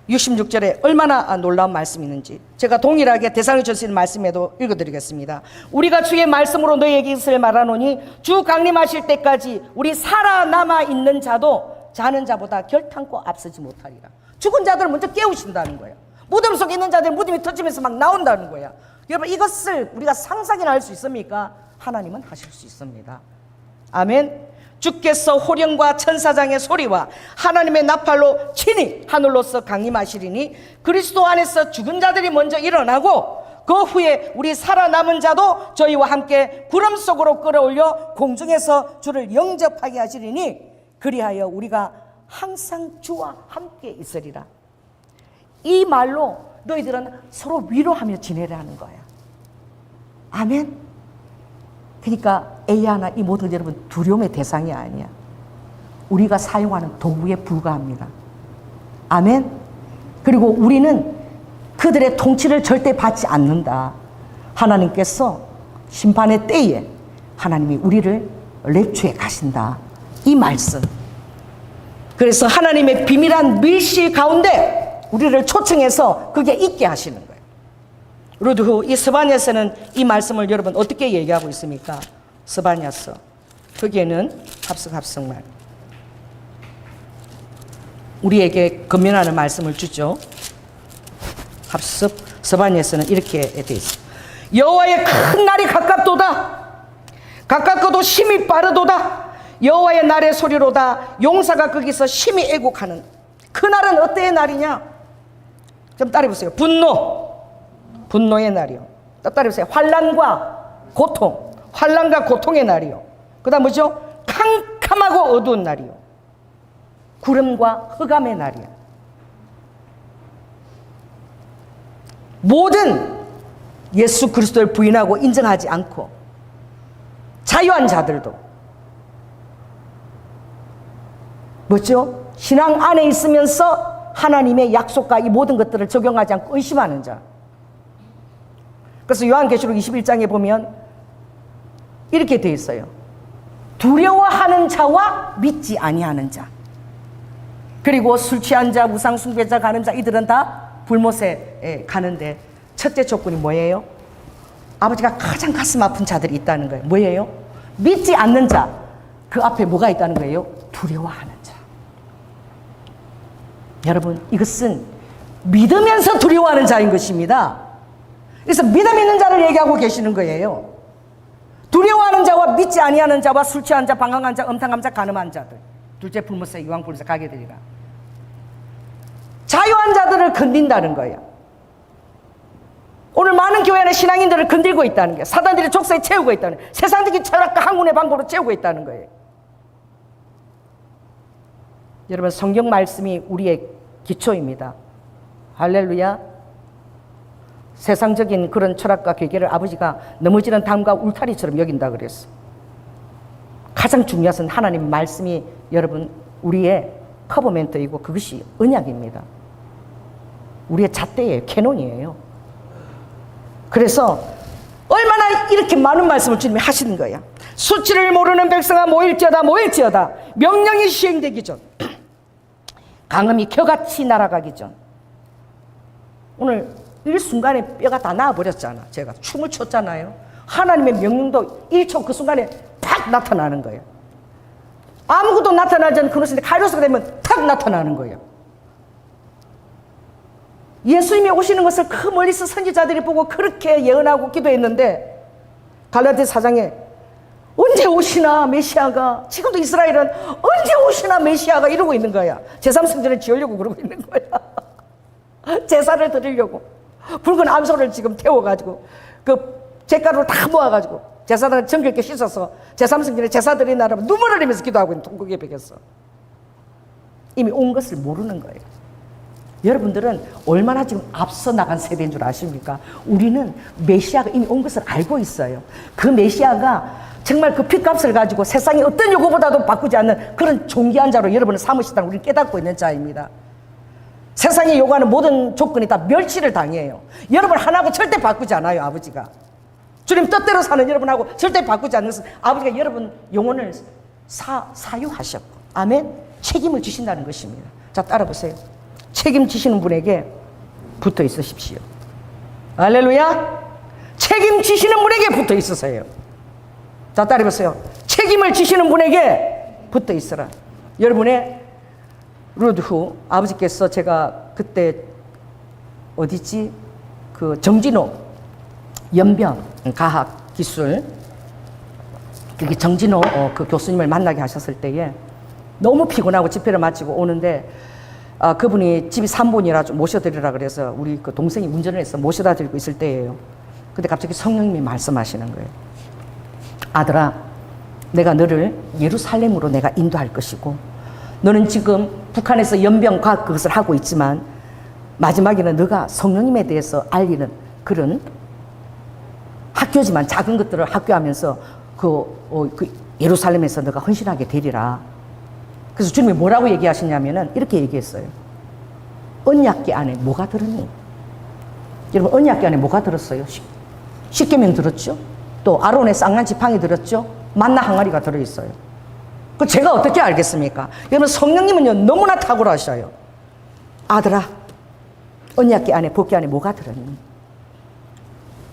66절에 얼마나 놀라운 말씀이 있는지 제가 동일하게 데살로니가전서 말씀에도 읽어드리겠습니다. 우리가 주의 말씀으로 너희에게 이것을 말하노니 주 강림하실 때까지 우리 살아남아 있는 자도 자는 자보다 결탄코 앞서지 못하리라. 죽은 자들을 먼저 깨우신다는 거예요. 무덤 속에 있는 자들 무덤이 터지면서 막 나온다는 거예요. 여러분, 이것을 우리가 상상이나 할 수 있습니까? 하나님은 하실 수 있습니다. 아멘. 주께서 호령과 천사장의 소리와 하나님의 나팔로 친히 하늘로서 강림하시리니 그리스도 안에서 죽은 자들이 먼저 일어나고 그 후에 우리 살아남은 자도 저희와 함께 구름 속으로 끌어올려 공중에서 주를 영접하게 하시리니 그리하여 우리가 항상 주와 함께 있으리라. 이 말로 너희들은 서로 위로하며 지내라는 거야. 아멘. 그러니까 에이아나 이 모든 여러분 두려움의 대상이 아니야. 우리가 사용하는 도구에 불과합니다. 아멘. 그리고 우리는 그들의 통치를 절대 받지 않는다. 하나님께서 심판의 때에 하나님이 우리를 랩추해 가신다. 이 말씀. 그래서 하나님의 비밀한 밀실 가운데 우리를 초청해서 그게 있게 하시는 거예요. 루드후 이 스바냐서는 이 말씀을 여러분 어떻게 얘기하고 있습니까? 스바냐서 거기에는 합석말 우리에게 권면하는 말씀을 주죠. 합석 스바냐서는 이렇게 되어 있습니다. 여호와의 큰 날이 가깝도다. 가깝고도 심히 빠르도다. 여호와의 날의 소리로다. 용사가 거기서 심히 애곡하는. 그 날은 어때의 날이냐? 좀 따라해보세요. 분노의 날이요. 따라해보세요. 환난과 고통, 환난과 고통의 날이요. 그 다음 뭐죠? 캄캄하고 어두운 날이요. 구름과 흑암의 날이요. 모든 예수 그리스도를 부인하고 인정하지 않고 자유한 자들도 뭐죠? 신앙 안에 있으면서 하나님의 약속과 이 모든 것들을 적용하지 않고 의심하는 자. 그래서 요한계시록 21장에 보면 이렇게 되어 있어요. 두려워하는 자와 믿지 아니하는 자, 그리고 술 취한 자, 우상 숭배자, 가늠 자, 이들은 다 불못에 가는데 첫째 조건이 뭐예요? 아버지가 가장 가슴 아픈 자들이 있다는 거예요. 뭐예요? 믿지 않는 자, 그 앞에 뭐가 있다는 거예요? 두려워하는 자. 여러분, 이것은 믿으면서 두려워하는 자인 것입니다. 그래서 믿음 있는 자를 얘기하고 계시는 거예요. 두려워하는 자와 믿지 아니하는 자와 술 취한 자, 방황한 자, 음탕한 자, 가늠한 자들, 둘째 불못에 유황불에서 가게 되리라. 자유한 자들을 건든다는 거예요. 오늘 많은 교회는 신앙인들을 건들고 있다는 거예요. 사단들이 족쇄에 채우고 있다는 거예요. 세상적인 철학과 학문의 방법으로 채우고 있다는 거예요. 여러분, 성경 말씀이 우리의 기초입니다. 할렐루야. 세상적인 그런 철학과 괴계를 아버지가 넘어지는 담과 울타리처럼 여긴다 그랬어. 가장 중요한 것은 하나님 말씀이 여러분 우리의 커버멘트이고 그것이 언약입니다. 우리의 잣대예요. 캐논이에요. 그래서 얼마나 이렇게 많은 말씀을 주님이 하시는 거야. 수치를 모르는 백성아 모일지어다 모일지어다. 명령이 시행되기 전, 강음이 겨같이 날아가기 전. 오늘 일순간에 뼈가 다 나와버렸잖아. 제가 춤을 췄잖아요. 하나님의 명령도 1초 그 순간에 팍 나타나는 거예요. 아무것도 나타나지 않는 그것인데 카이로스가 되면 탁 나타나는 거예요. 예수님이 오시는 것을 그 멀리서 선지자들이 보고 그렇게 예언하고 기도했는데, 갈라디아 4장에 언제 오시나 메시아가, 지금도 이스라엘은 언제 오시나 메시아가 이러고 있는 거야. 제3성전을 지으려고 그러고 있는 거야. 제사를 드리려고 붉은 암소를 지금 태워가지고 그 잿가루를 다 모아가지고 제사장을 정결케 씻어서 제3성전에 제사 드리는 날은 눈물을 흘리면서 기도하고 있는 통곡에 베겼어. 이미 온 것을 모르는 거예요. 여러분들은 얼마나 지금 앞서 나간 세대인 줄 아십니까? 우리는 메시아가 이미 온 것을 알고 있어요. 그 메시아가 정말 그 핏값을 가지고 세상의 어떤 요구보다도 바꾸지 않는 그런 존귀한 자로 여러분을 삼으시다는 우리는 깨닫고 있는 자입니다. 세상이 요구하는 모든 조건이 다 멸치를 당해요. 여러분 하나하고 절대 바꾸지 않아요. 아버지가 주님 뜻대로 사는 여러분하고 절대 바꾸지 않는 것은 아버지가 여러분 영혼을 사유하셨고, 아멘, 책임을 지신다는 것입니다. 자, 따라보세요. 책임지시는 분에게 붙어 있으십시오. 할렐루야. 책임지시는 분에게 붙어 있으세요. 자, 따라해보세요. 책임을 지시는 분에게 붙어 있어라. 여러분의 루드후 아버지께서, 제가 그때 어디지, 그 정진호 연변 가학 기술 그게 정진호 그 교수님을 만나게 하셨을 때에 너무 피곤하고 집회를 마치고 오는데, 그분이 집이 3분이라 좀 모셔드리라 그래서 우리 그 동생이 운전을 해서 모셔다 드리고 있을 때예요. 근데 갑자기 성령님이 말씀하시는 거예요. 아들아, 내가 너를 예루살렘으로 내가 인도할 것이고, 너는 지금 북한에서 연병과학 그것을 하고 있지만 마지막에는 너가 성령님에 대해서 알리는 그런 학교지만 작은 것들을 학교하면서 그 예루살렘에서 너가 헌신하게 되리라. 그래서 주님이 뭐라고 얘기하시냐면은 이렇게 얘기했어요. 언약궤 안에 뭐가 들었니? 여러분, 언약궤 안에 뭐가 들었어요? 십계명 들었죠? 또 아론의 쌍난 지팡이 들었죠? 만나 항아리가 들어있어요. 그 제가 어떻게 알겠습니까? 여러분, 성령님은요 너무나 탁월하셔요. 아들아, 언약궤 안에, 법궤 안에 뭐가 들었니?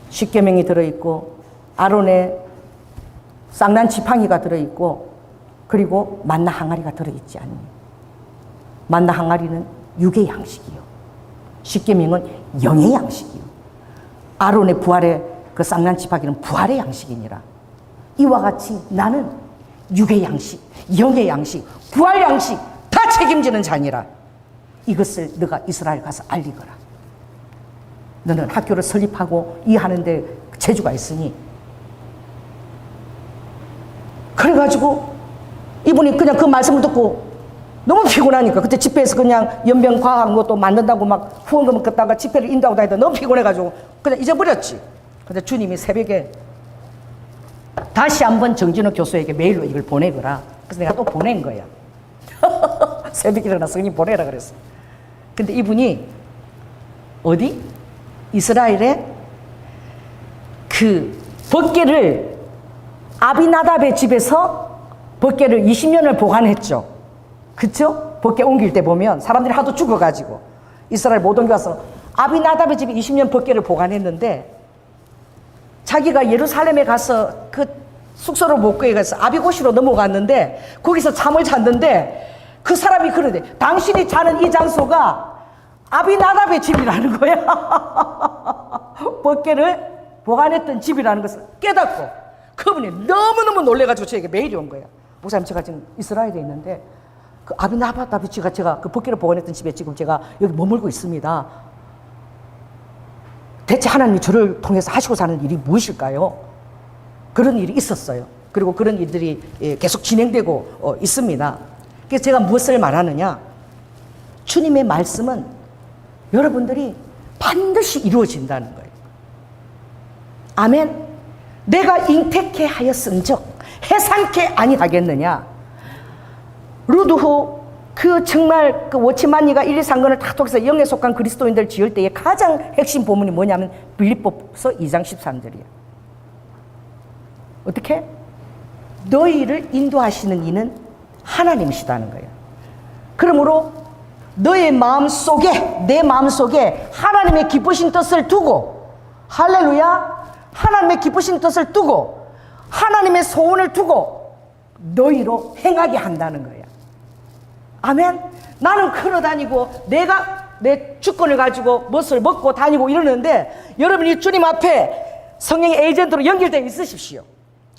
십계명이 들어있고, 아론의 쌍난 지팡이가 들어있고, 그리고 만나 항아리가 들어있지 않니? 만나 항아리는 육의 양식이요, 십계명은 영의 양식이요, 아론의 부활의 그 쌍난 지팡이는 부활의 양식이니라. 이와 같이 나는 육의 양식, 영의 양식, 부활 양식 다 책임지는 자니라. 이것을 너가 이스라엘 가서 알리거라. 너는 학교를 설립하고 이 하는데 재주가 있으니 그래가지고 이분이 그냥 그 말씀을 듣고 너무 피곤하니까, 그때 집회에서 그냥 연변 과학 것도 만든다고 막 후원금 걷다가 집회를 인도하고 다니다 너무 피곤해가지고 그냥 잊어버렸지. 근데 주님이 새벽에 다시 한번 정진호 교수에게 메일로 이걸 보내거라. 그래서 내가 또 보낸 거야. 새벽에 일어나 성님 보내라 그랬어. 근데 이분이 어디? 이스라엘에 그 법궤를, 아비나답의 집에서 법궤를 20년을 보관했죠. 그쵸? 법궤 옮길 때 보면 사람들이 하도 죽어가지고 이스라엘 못 옮겨서 아비나답의 집에 20년 법궤를 보관했는데, 자기가 예루살렘에 가서 그 숙소를 못 구해가서 아비고시로 넘어갔는데 거기서 잠을 잤는데 그 사람이 그러대. 당신이 자는 이 장소가 아비나답의 집이라는 거야. 법궤를 보관했던 집이라는 것을 깨닫고 그분이 너무너무 놀래가지고 저에게 메일이 온 거야. 목사님, 제가 지금 이스라엘에 있는데 그 아비나답의 집가 제가 그 법궤를 보관했던 집에 지금 제가 여기 머물고 있습니다. 대체 하나님이 저를 통해서 하시고 사는 일이 무엇일까요? 그런 일이 있었어요. 그리고 그런 일들이 계속 진행되고 있습니다. 그래서 제가 무엇을 말하느냐? 주님의 말씀은 여러분들이 반드시 이루어진다는 거예요. 아멘. 내가 잉태케 하였은즉 해산케 아니하겠느냐. 루드후 그 정말 그 워치만니가 1, 2, 3권을 다 통해서 영에 속한 그리스도인들 지을 때의 가장 핵심 본문이 뭐냐면 빌립보서 2장 13절이에요. 어떻게? 너희를 인도하시는 이는 하나님이시다는 거예요. 그러므로 너의 마음속에, 내 마음속에 하나님의 기쁘신 뜻을 두고, 할렐루야, 하나님의 기쁘신 뜻을 두고 하나님의 소원을 두고 너희로 행하게 한다는 거예요. 아멘. 나는 걸어다니고 내가 내 주권을 가지고 무엇을 먹고 다니고 이러는데 여러분이 주님 앞에 성령의 에이전트로 연결되어 있으십시오.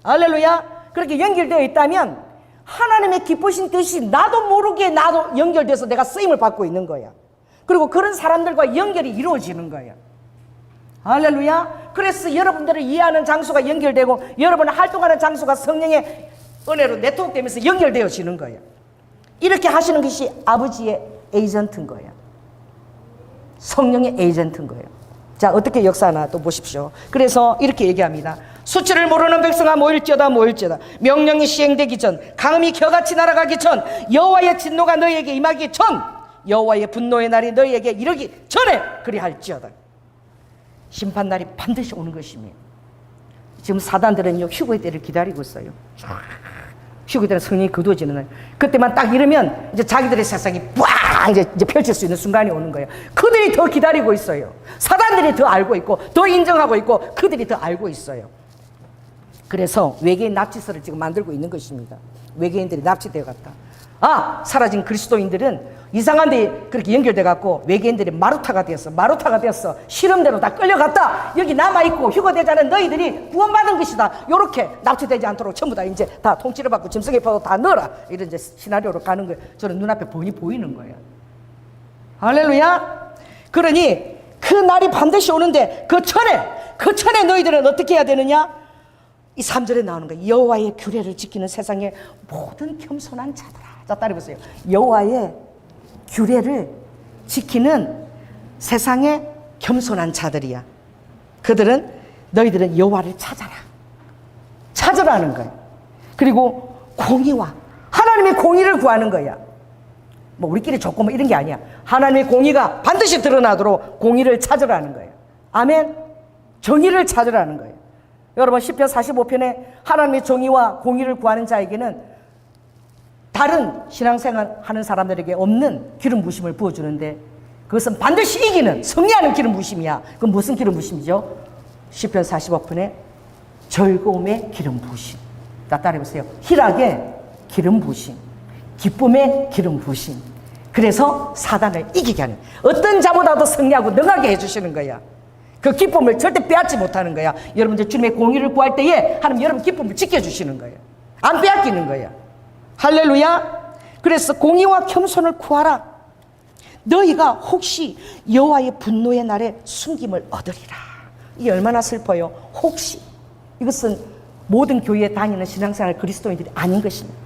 할렐루야. 그렇게 연결되어 있다면 하나님의 기쁘신 뜻이 나도 모르게 나도 연결돼서 내가 쓰임을 받고 있는 거야. 그리고 그런 사람들과 연결이 이루어지는 거야. 할렐루야. 그래서 여러분들을 이해하는 장소가 연결되고 여러분을 활동하는 장소가 성령의 은혜로 네트워크되면서 연결되어지는 거예요. 이렇게 하시는 것이 아버지의 에이전트인 거예요. 성령의 에이전트인 거예요. 자, 어떻게 역사하나 또 보십시오. 그래서 이렇게 얘기합니다. 수치를 모르는 백성아 모일지어다 모일지어다. 명령이 시행되기 전, 강음이 겨같이 날아가기 전, 여호와의 진노가 너희에게 임하기 전, 여호와의 분노의 날이 너희에게 이르기 전에 그리할지어다. 심판날이 반드시 오는 것입니다. 지금 사단들은요, 휴거의 때를 기다리고 있어요. 휴거의 때는 성령이 거두어지는 날. 그때만 딱 이러면 이제 자기들의 세상이 빡 이제 펼칠 수 있는 순간이 오는 거예요. 그들이 더 기다리고 있어요. 사단들이 더 알고 있고 더 인정하고 있고 그들이 더 알고 있어요. 그래서 외계인 납치설을 지금 만들고 있는 것입니다. 외계인들이 납치되어 갔다. 아, 사라진 그리스도인들은 이상한 데 그렇게 연결돼 갖고 외계인들이 마루타가 되었어. 실험대로 다 끌려갔다. 여기 남아있고 휴거되지 않은 너희들이 구원받은 것이다. 요렇게 납치되지 않도록 전부 다 이제 다 통치를 받고 짐승의 표도 다 넣어라. 이런 이제 시나리오로 가는 거예요. 저는 눈앞에 보이는 거예요. 할렐루야. 그러니 그 날이 반드시 오는데 그 전에 너희들은 어떻게 해야 되느냐? 이 3절에 나오는 거예요. 여호와의 규례를 지키는 세상의 모든 겸손한 자들아. 자, 따라해보세요. 여호와의 규례를 지키는 세상의 겸손한 자들이야. 너희들은 여호와를 찾으라는 거야. 그리고 공의와 하나님의 공의를 구하는 거야. 뭐 우리끼리 좋고 뭐 이런 게 아니야. 하나님의 공의가 반드시 드러나도록 공의를 찾으라는 거예요. 아멘. 정의를 찾으라는 거예요. 여러분, 시편 45편에 하나님의 정의와 공의를 구하는 자에게는 다른 신앙생활 하는 사람들에게 없는 기름 부심을 부어주는데 그것은 반드시 이기는 승리하는 기름 부심이야. 그건 무슨 기름 부심이죠? 시편 45편에 즐거움의 기름 부심. 자, 따라해보세요. 희락의 기름 부심, 기쁨의 기름 부심. 그래서 사단을 이기게 하는, 어떤 자보다도 승리하고 능하게 해주시는 거야. 그 기쁨을 절대 빼앗지 못하는 거야. 여러분들 주님의 공의를 구할 때에 하나님 여러분 기쁨을 지켜주시는 거예요. 안 빼앗기는 거야. 할렐루야. 그래서 공의와 겸손을 구하라. 너희가 혹시 여호와의 분노의 날에 숨김을 얻으리라. 이게 얼마나 슬퍼요. 혹시. 이것은 모든 교회에 다니는 신앙생활 그리스도인들이 아닌 것입니다.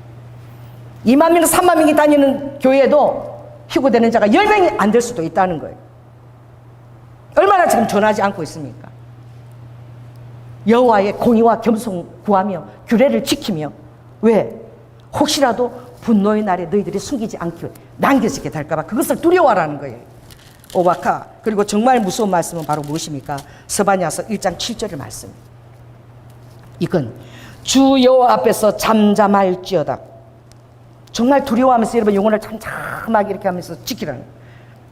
2만 명, 3만 명이 다니는 교회에도 희고되는 자가 10명이 안 될 수도 있다는 거예요. 얼마나 지금 전하지 않고 있습니까? 여호와의 공의와 겸손 구하며 규례를 지키며, 왜? 혹시라도 분노의 날에 너희들이 숨기지 않게 남겨지게 될까봐 그것을 두려워하라는 거예요. 오바카. 그리고 정말 무서운 말씀은 바로 무엇입니까? 스바냐서 1장 7절의 말씀. 이건 주 여호와 앞에서 잠잠할지어다. 정말 두려워하면서 여러분 영혼을 잠잠하게 이렇게 하면서 지키라는 거예요.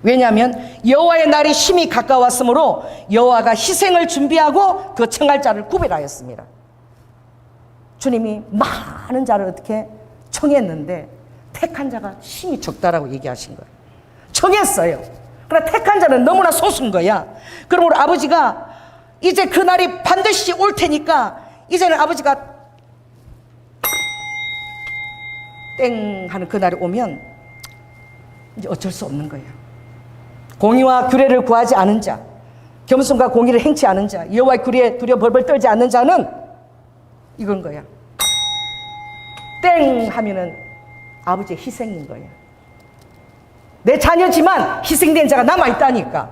왜냐하면 여호와의 날이 심히 가까웠으므로 여호와가 희생을 준비하고 그 청할 자를 구별하였습니다. 주님이 많은 자를 어떻게 청했는데 택한 자가 심히 적다라고 얘기하신 거예요. 청했어요. 그러나 택한 자는 너무나 소수인 거야. 그러므로 아버지가 이제 그 날이 반드시 올 테니까 이제는 아버지가 땡 하는 그 날이 오면 이제 어쩔 수 없는 거예요. 공의와 규례를 구하지 않은 자, 겸손과 공의를 행치 않은 자, 여호와의 규례에 두려워 벌벌 떨지 않는 자는 이건 거야. 땡 하면은 아버지의 희생인 거예요. 내 자녀지만 희생된 자가 남아있다니까.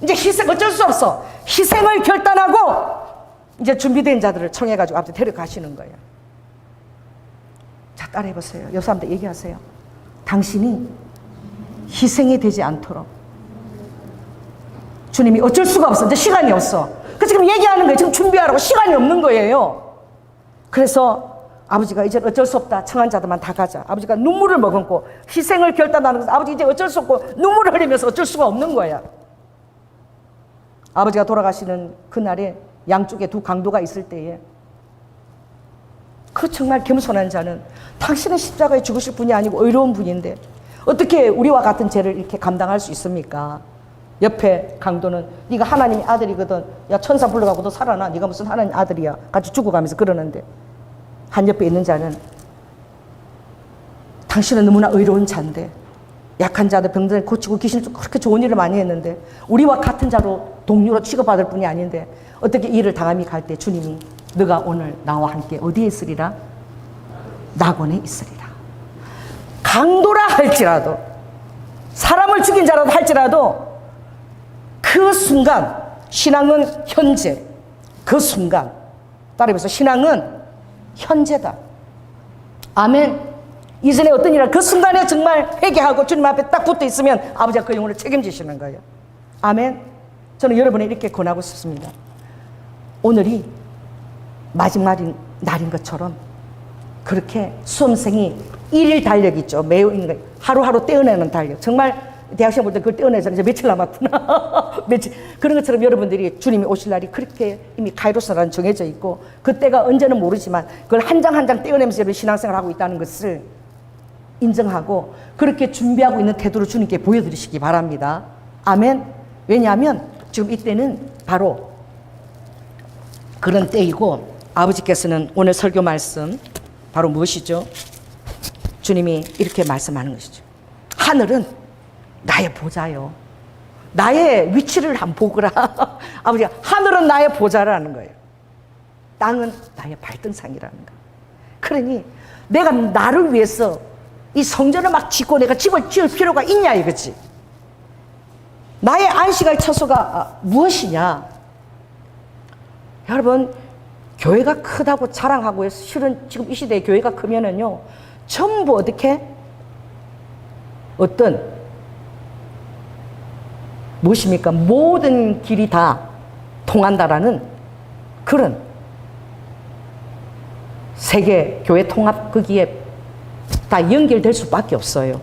이제 희생 어쩔 수 없어. 희생을 결단하고 이제 준비된 자들을 청해가지고 아버지 데려가시는 거예요. 자, 따라해보세요. 옆 사람들 얘기하세요. 당신이 희생이 되지 않도록 주님이 어쩔 수가 없어. 이제 시간이 없어. 그 지금 얘기하는 거예요. 지금 준비하라고 시간이 없는 거예요. 그래서 아버지가 이제 어쩔 수 없다. 청한 자들만 다 가자. 아버지가 눈물을 머금고 희생을 결단하는 것은 아버지 이제 어쩔 수 없고 눈물을 흘리면서 어쩔 수가 없는 거야. 아버지가 돌아가시는 그날에 양쪽에 두 강도가 있을 때에 그 정말 겸손한 자는 당신은 십자가에 죽으실 분이 아니고 의로운 분인데 어떻게 우리와 같은 죄를 이렇게 감당할 수 있습니까? 옆에 강도는 네가 하나님의 아들이거든. 야, 천사 불러가고 너 살아나. 네가 무슨 하나님 아들이야. 같이 죽어가면서 그러는데 한 옆에 있는 자는 당신은 너무나 의로운 자인데 약한 자들 병들을 고치고 귀신을 그렇게 좋은 일을 많이 했는데 우리와 같은 자로 동료로 취급받을 분이 아닌데 어떻게 이 일을 당함이 갈 때 주님이 너가 오늘 나와 함께 어디에 있으리라? 낙원에 있으리라. 강도라 할지라도 사람을 죽인 자라도 할지라도 그 순간 신앙은 현재 그 순간 따라해보세요. 신앙은 현재다. 아멘. 이전에 어떤 일을 그 순간에 정말 회개하고 주님 앞에 딱 붙어 있으면 아버지가 그 영혼을 책임지시는 거예요. 아멘. 저는 여러분이 이렇게 권하고 싶습니다. 오늘이 마지막 날인 것처럼 그렇게 수험생이 일일 달력 있죠. 매우 있는 거 하루하루 떼어내는 달력. 정말 대학시험 볼 때 그걸 떼어내서 이제 며칠 남았구나. 며칠. 그런 것처럼 여러분들이 주님이 오실 날이 그렇게 이미 카이로스라는 정해져 있고 그때가 언제는 모르지만 그걸 한 장 한 장 떼어내면서 여러분 신앙생활을 하고 있다는 것을 인정하고 그렇게 준비하고 있는 태도를 주님께 보여드리시기 바랍니다. 아멘. 왜냐하면 지금 이때는 바로 그런 때이고 아버지께서는 오늘 설교 말씀 바로 무엇이죠? 주님이 이렇게 말씀하는 것이죠. 하늘은 나의 보좌요. 나의 위치를 한번 보거라. 아버지가 하늘은 나의 보좌라는 거예요. 땅은 나의 발등상이라는 거예요. 그러니 내가 나를 위해서 이 성전을 막 짓고 내가 집을 지을 필요가 있냐 이거지. 나의 안식할 처소가 무엇이냐. 여러분 교회가 크다고 자랑하고 해서 실은 지금 이 시대에 교회가 크면은요 전부 어떻게 어떤 무엇입니까? 모든 길이 다 통한다라는 그런 세계 교회 통합 거기에 다 연결될 수밖에 없어요.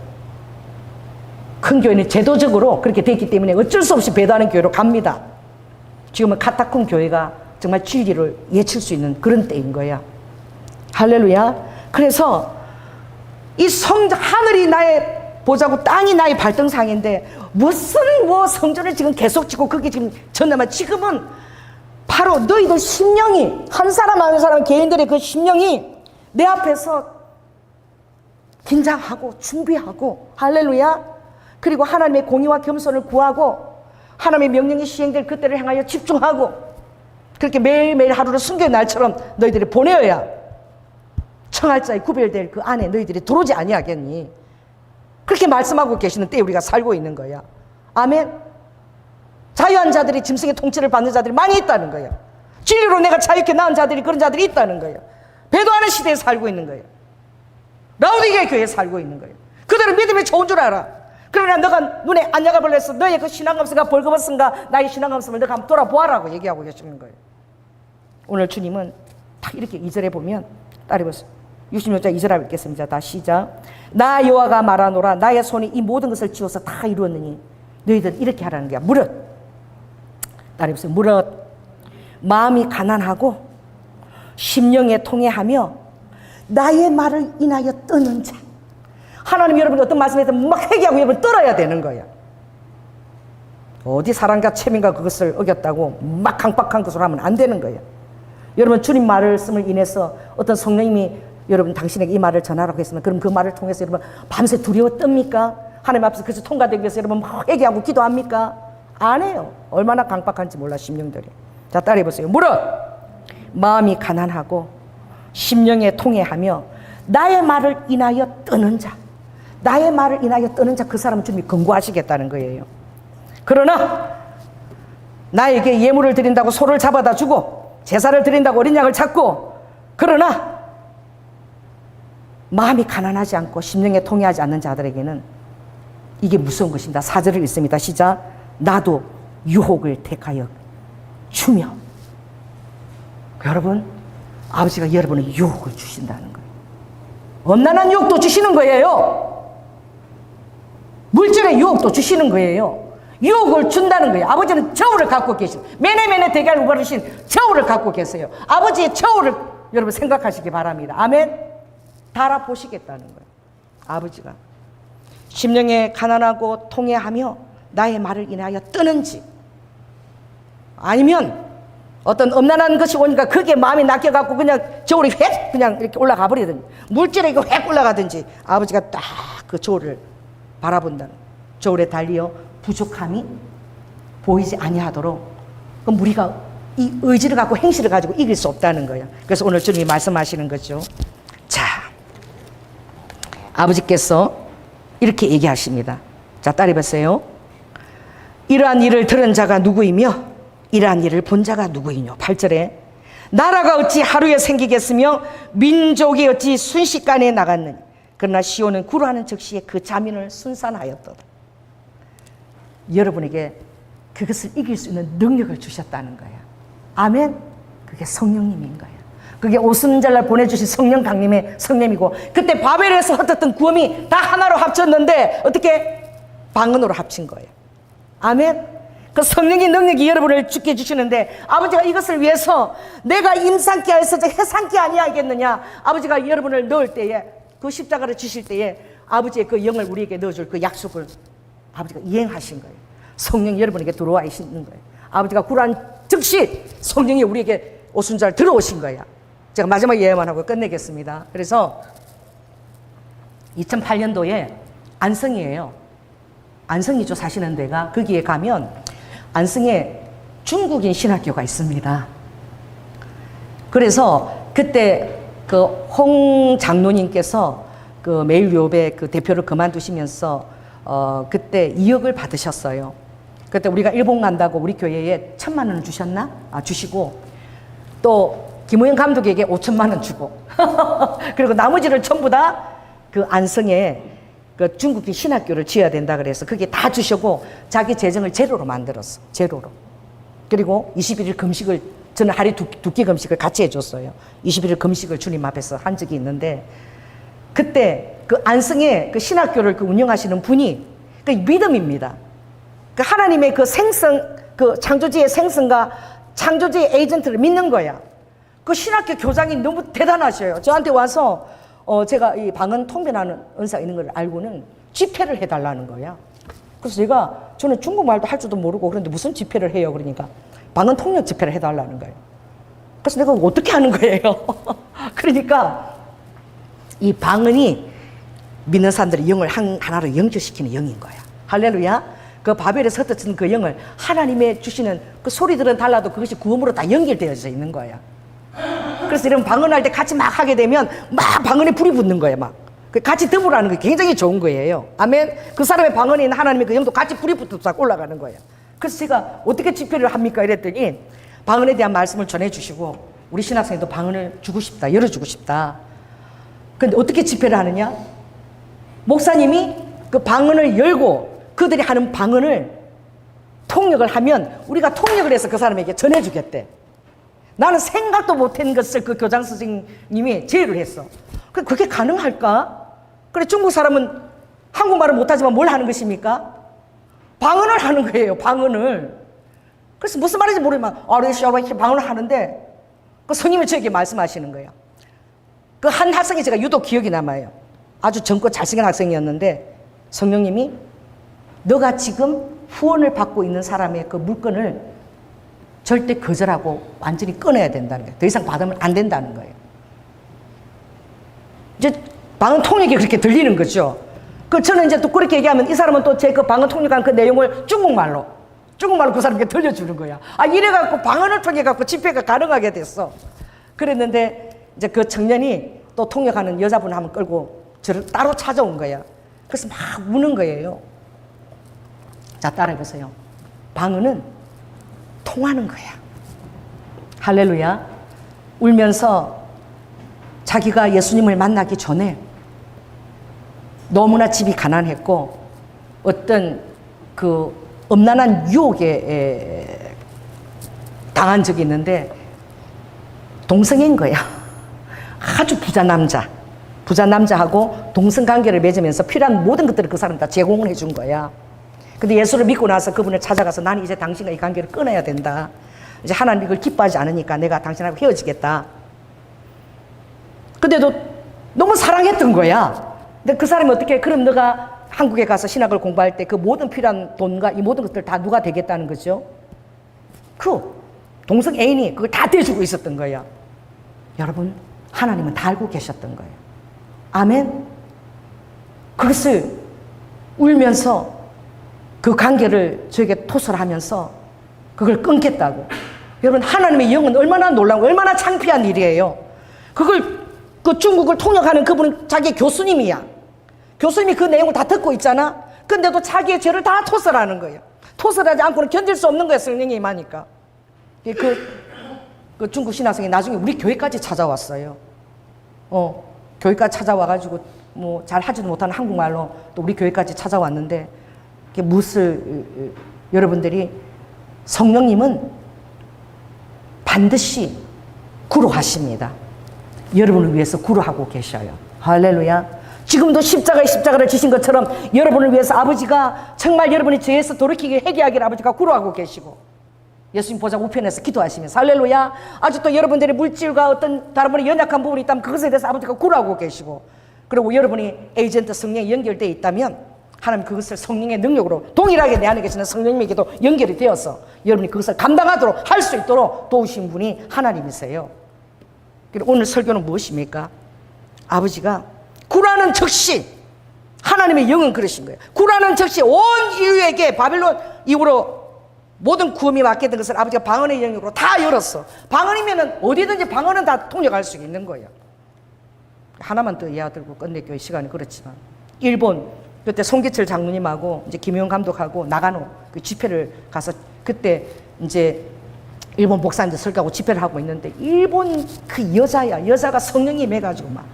큰 교회는 제도적으로 그렇게 됐기 때문에 어쩔 수 없이 배도하는 교회로 갑니다. 지금은 카타콤 교회가 정말 진리를 예칠 수 있는 그런 때인 거야. 할렐루야. 그래서 이 하늘이 나의 보자고 땅이 나의 발등상인데 무슨 성전을 지금 계속 짓고 그게 지금 전나만 지금은 바로 너희들 심령이 한 사람 한 사람 개인들의 그 심령이 내 앞에서 긴장하고 준비하고 할렐루야. 그리고 하나님의 공의와 겸손을 구하고 하나님의 명령이 시행될 그때를 향하여 집중하고 그렇게 매일매일 하루를 순교의 날처럼 너희들이 보내어야 청할자에 구별될 그 안에 너희들이 들어오지 아니하겠니? 그렇게 말씀하고 계시는 때에 우리가 살고 있는 거야. 아멘. 자유한 자들이 짐승의 통치를 받는 자들이 많이 있다는 거예요. 진리로 내가 자유케 낳은 자들이, 그런 자들이 있다는 거예요. 배도하는 시대에 살고 있는 거예요. 라오디게아 교회에 살고 있는 거예요. 그들은 믿음이 좋은 줄 알아. 그러나 너가 눈에 안약을 벌려서 너의 그 신앙감성과 벌거벗은가 나의 신앙감성을 너가 한번 돌아보아라고 얘기하고 계시는 거예요. 오늘 주님은 딱 이렇게 2절에 보면 따라 보세요. 66장 2절 읽겠습니다. 다 시작. 나 여호와가 말하노라. 나의 손이 이 모든 것을 지어서 다 이루었느니 너희들 이렇게 하라는 거야. 무릇 따라 보세요. 무릇 마음이 가난하고 심령에 통해하며 나의 말을 인하여 떠는 자. 하나님 여러분 어떤 말씀에서 막 회개하고 여러분 떨어야 되는 거야. 어디 사랑과 체면과 그것을 어겼다고 막 강박한 것으로 하면 안 되는 거예요. 여러분 주님 말씀을 인해서 어떤 성령님이 여러분 당신에게 이 말을 전하라고 했으면 그럼 그 말을 통해서 여러분 밤새 두려워 뜹니까? 하나님 앞에서 그래서 통과되기 위해서 여러분 막 회개하고 기도합니까? 안 해요. 얼마나 강박한지 몰라 심령들이. 자 따라해 보세요. 무릇 마음이 가난하고 심령에 통해하며 나의 말을 인하여 떠는 자. 나의 말을 인하여 떠는 자, 그 사람은 주님이 권고하시겠다는 거예요. 그러나 나에게 예물을 드린다고 소를 잡아다 주고 제사를 드린다고 어린 양을 잡고 그러나 마음이 가난하지 않고 심령에 통해하지 않는 자들에게는 이게 무서운 것입니다. 4절을 읽습니다. 시작. 나도 유혹을 택하여 주며. 여러분 아버지가 여러분의 유혹을 주신다는 거예요. 엄난한 유혹도 주시는 거예요. 물질의 유혹도 주시는 거예요. 유혹을 준다는 거예요. 아버지는 저울을 갖고 계신, 매네매네 대결 우바르신 저울을 갖고 계세요. 아버지의 저울을 여러분 생각하시기 바랍니다. 아멘. 달아보시겠다는 거예요. 아버지가 심령에 가난하고 통해하며 나의 말을 인하여 뜨는지, 아니면 어떤 엄난한 것이 오니까 그게 마음이 낚여갖고 그냥 저울이 획 그냥 이렇게 올라가 버리든지, 물질에 이거 획 올라가든지, 아버지가 딱 그 저울을 바라본다는, 저울에 달리어 부족함이 보이지 아니하도록, 그럼 우리가 이 의지를 갖고 행실을 가지고 이길 수 없다는 거예요. 그래서 오늘 주님이 말씀하시는 거죠. 자, 아버지께서 이렇게 얘기하십니다. 자, 따라해보세요. 이러한 일을 들은 자가 누구이며 이러한 일을 본 자가 누구이뇨. 8절에 나라가 어찌 하루에 생기겠으며 민족이 어찌 순식간에 나갔느냐. 그러나 시온은 구루하는 즉시에 그 자민을 순산하였도다. 여러분에게 그것을 이길 수 있는 능력을 주셨다는 거예요. 아멘. 그게 성령님인 거예요. 그게 오순절날 보내주신 성령 강림의 성령이고, 그때 바벨에서 흩었던 구원이 다 하나로 합쳤는데 어떻게 방언으로 합친 거예요. 아멘. 그 성령의 능력이 여러분을 죽게 해주시는데, 아버지가 이것을 위해서 내가 임산케 하여서 해산케 아니하겠느냐. 아버지가 여러분을 넣을 때에, 그 십자가를 주실 때에 아버지의 그 영을 우리에게 넣어줄 그 약속을 아버지가 이행하신 거예요. 성령이 여러분에게 들어와 있는 거예요. 아버지가 구란 즉시 성령이 우리에게 오순절 들어오신 거야. 제가 마지막 예언만 하고 끝내겠습니다. 그래서 2008년도에 안성이에요. 안성이죠, 사시는 데가. 거기에 가면 안성에 중국인 신학교가 있습니다. 그래서 그때 그 홍 장로님께서 그 매일요배 그 대표를 그만두시면서 그때 2억을 받으셨어요. 그때 우리가 일본 간다고 우리 교회에 1,000만 원 주셨나? 주시고, 또 김우영 감독에게 5천만 원 주고 그리고 나머지를 전부 다 그 안성에 그 중국인 신학교를 지어야 된다 그래서 그게 다 주시고 자기 재정을 제로로 만들었어. 제로로. 그리고 21일 금식을, 저는 하루 두 끼 금식을 같이 해줬어요. 21일 금식을 주님 앞에서 한 적이 있는데, 그때 그 안성에 그 신학교를 그 운영하시는 분이 그 믿음입니다. 그 하나님의 그 생성, 그 창조주의 생성과 창조주의 에이전트를 믿는 거야. 그 신학교 교장이 너무 대단하셔요. 저한테 와서 제가 이 방언 통변하는 은사가 있는 걸 알고는 집회를 해달라는 거야. 그래서 저는 중국말도 할 줄도 모르고 그런데 무슨 집회를 해요? 그러니까 방언 통역 집회를 해달라는 거예요. 그래서 내가 어떻게 하는 거예요? 그러니까 이 방언이 믿는 사람들의 영을 하나로 연결시키는 영인 거야. 할렐루야. 그 바벨에서 흩어진 그 영을 하나님의 주시는 그 소리들은 달라도 그것이 구음으로 다 연결되어져 있는 거야. 그래서 이런 방언할 때 같이 막 하게 되면 막 방언에 불이 붙는 거예요. 막 같이 더불어하는 게 굉장히 좋은 거예요. 아멘. 그 사람의 방언에 있는 하나님의 그 영도 같이 불이 붙어서 싹 올라가는 거예요. 그래서 제가 어떻게 집회를 합니까? 이랬더니 방언에 대한 말씀을 전해주시고 우리 신학생도 방언을 주고 싶다, 열어주고 싶다. 근데 어떻게 집회를 하느냐? 목사님이 그 방언을 열고 그들이 하는 방언을 통역을 하면 우리가 통역을 해서 그 사람에게 전해주겠대. 나는 생각도 못한 것을 그 교장 선생님이 제의를 했어. 그게 가능할까? 그래, 중국 사람은 한국말을 못하지만 뭘 하는 것입니까? 방언을 하는 거예요, 방언을. 그래서 무슨 말인지 모르지만 이렇게 방언을 하는데 그 성님이 저에게 말씀하시는 거예요. 그 한 학생이 제가 유독 기억이 남아요. 아주 젊고 잘생긴 학생이었는데 성령님이 너가 지금 후원을 받고 있는 사람의 그 물건을 절대 거절하고 완전히 끊어야 된다는 거예요. 더 이상 받으면 안 된다는 거예요. 이제 방언 통역이 그렇게 들리는 거죠. 그 저는 이제 또 그렇게 얘기하면 이 사람은 또 제 그 방언 통역한 그 내용을 중국말로 그 사람에게 들려주는 거야. 이래갖고 방언을 통해갖고 집회가 가능하게 됐어. 그랬는데 이제 그 청년이 또 통역하는 여자분 한번 끌고 저를 따로 찾아온 거야. 그래서 막 우는 거예요. 자, 따라해보세요. 방언은 통하는 거야. 할렐루야. 울면서 자기가 예수님을 만나기 전에 너무나 집이 가난했고 어떤 그 엄난한 유혹에 당한 적이 있는데 동성애인 거야. 아주 부자 남자하고 동성관계를 맺으면서 필요한 모든 것들을 그 사람 다 제공을 해준 거야. 근데 예수를 믿고 나서 그분을 찾아가서 나는 이제 당신과 이 관계를 끊어야 된다. 이제 하나님 이걸 기뻐하지 않으니까 내가 당신하고 헤어지겠다. 근데도 너무 사랑했던 거야. 근데 그 사람이 어떻게, 그럼 너가 한국에 가서 신학을 공부할 때 그 모든 필요한 돈과 이 모든 것들 다 누가 되겠다는 거죠? 그 동성 애인이 그걸 다 대주고 있었던 거예요. 여러분, 하나님은 다 알고 계셨던 거예요. 아멘. 그것을 울면서 그 관계를 저에게 토설하면서 그걸 끊겠다고. 여러분, 하나님의 영은 얼마나 놀라운, 얼마나 창피한 일이에요. 그걸 그 중국을 통역하는 그분은 자기 교수님이야. 교수님이 그 내용을 다 듣고 있잖아. 근데도 자기의 죄를 다 토설하는 거예요. 토설하지 않고는 견딜 수 없는 거예요, 성령이 임하니까. 그 중국 신학생이 나중에 우리 교회까지 찾아왔어요. 교회까지 찾아와가지고 뭐 잘 하지도 못하는 한국말로 또 우리 교회까지 찾아왔는데, 그게 무엇을, 여러분들이 성령님은 반드시 구로하십니다. 여러분을 위해서 구로하고 계셔요. 할렐루야. 지금도 십자가를 지신 것처럼 여러분을 위해서 아버지가 정말 여러분이 죄에서 돌이키게 회개하기를 아버지가 구로하고 계시고, 예수님 보좌 우편에서 기도하시면서, 할렐루야, 아직도 여러분들의 물질과 어떤 다른 분의 연약한 부분이 있다면 그것에 대해서 아버지가 구로하고 계시고, 그리고 여러분이 에이전트 성령에 연결되어 있다면 하나님 그것을 성령의 능력으로 동일하게 내 안에 계시는 성령님에게도 연결이 되어서 여러분이 그것을 감당하도록 할 수 있도록 도우신 분이 하나님이세요. 그리고 오늘 설교는 무엇입니까? 아버지가 구라는 즉시, 하나님의 영은 그러신 거예요. 구라는 즉시 온 인류에게 바빌론 이후로 모든 구음이 맡게 된 것을 아버지가 방언의 영역으로 다 열었어. 방언이면은 어디든지 방언은 다 통역할 수 있는 거예요. 하나만 더 이야기 들고 끝내교회 시간이 그렇지만, 일본 그때 송기철 장로님하고 이제 김용 감독하고 나가노 그 집회를 가서, 그때 이제 일본 목사님들 설교하고 집회를 하고 있는데, 일본 그 여자가 성령이 임해가지고 막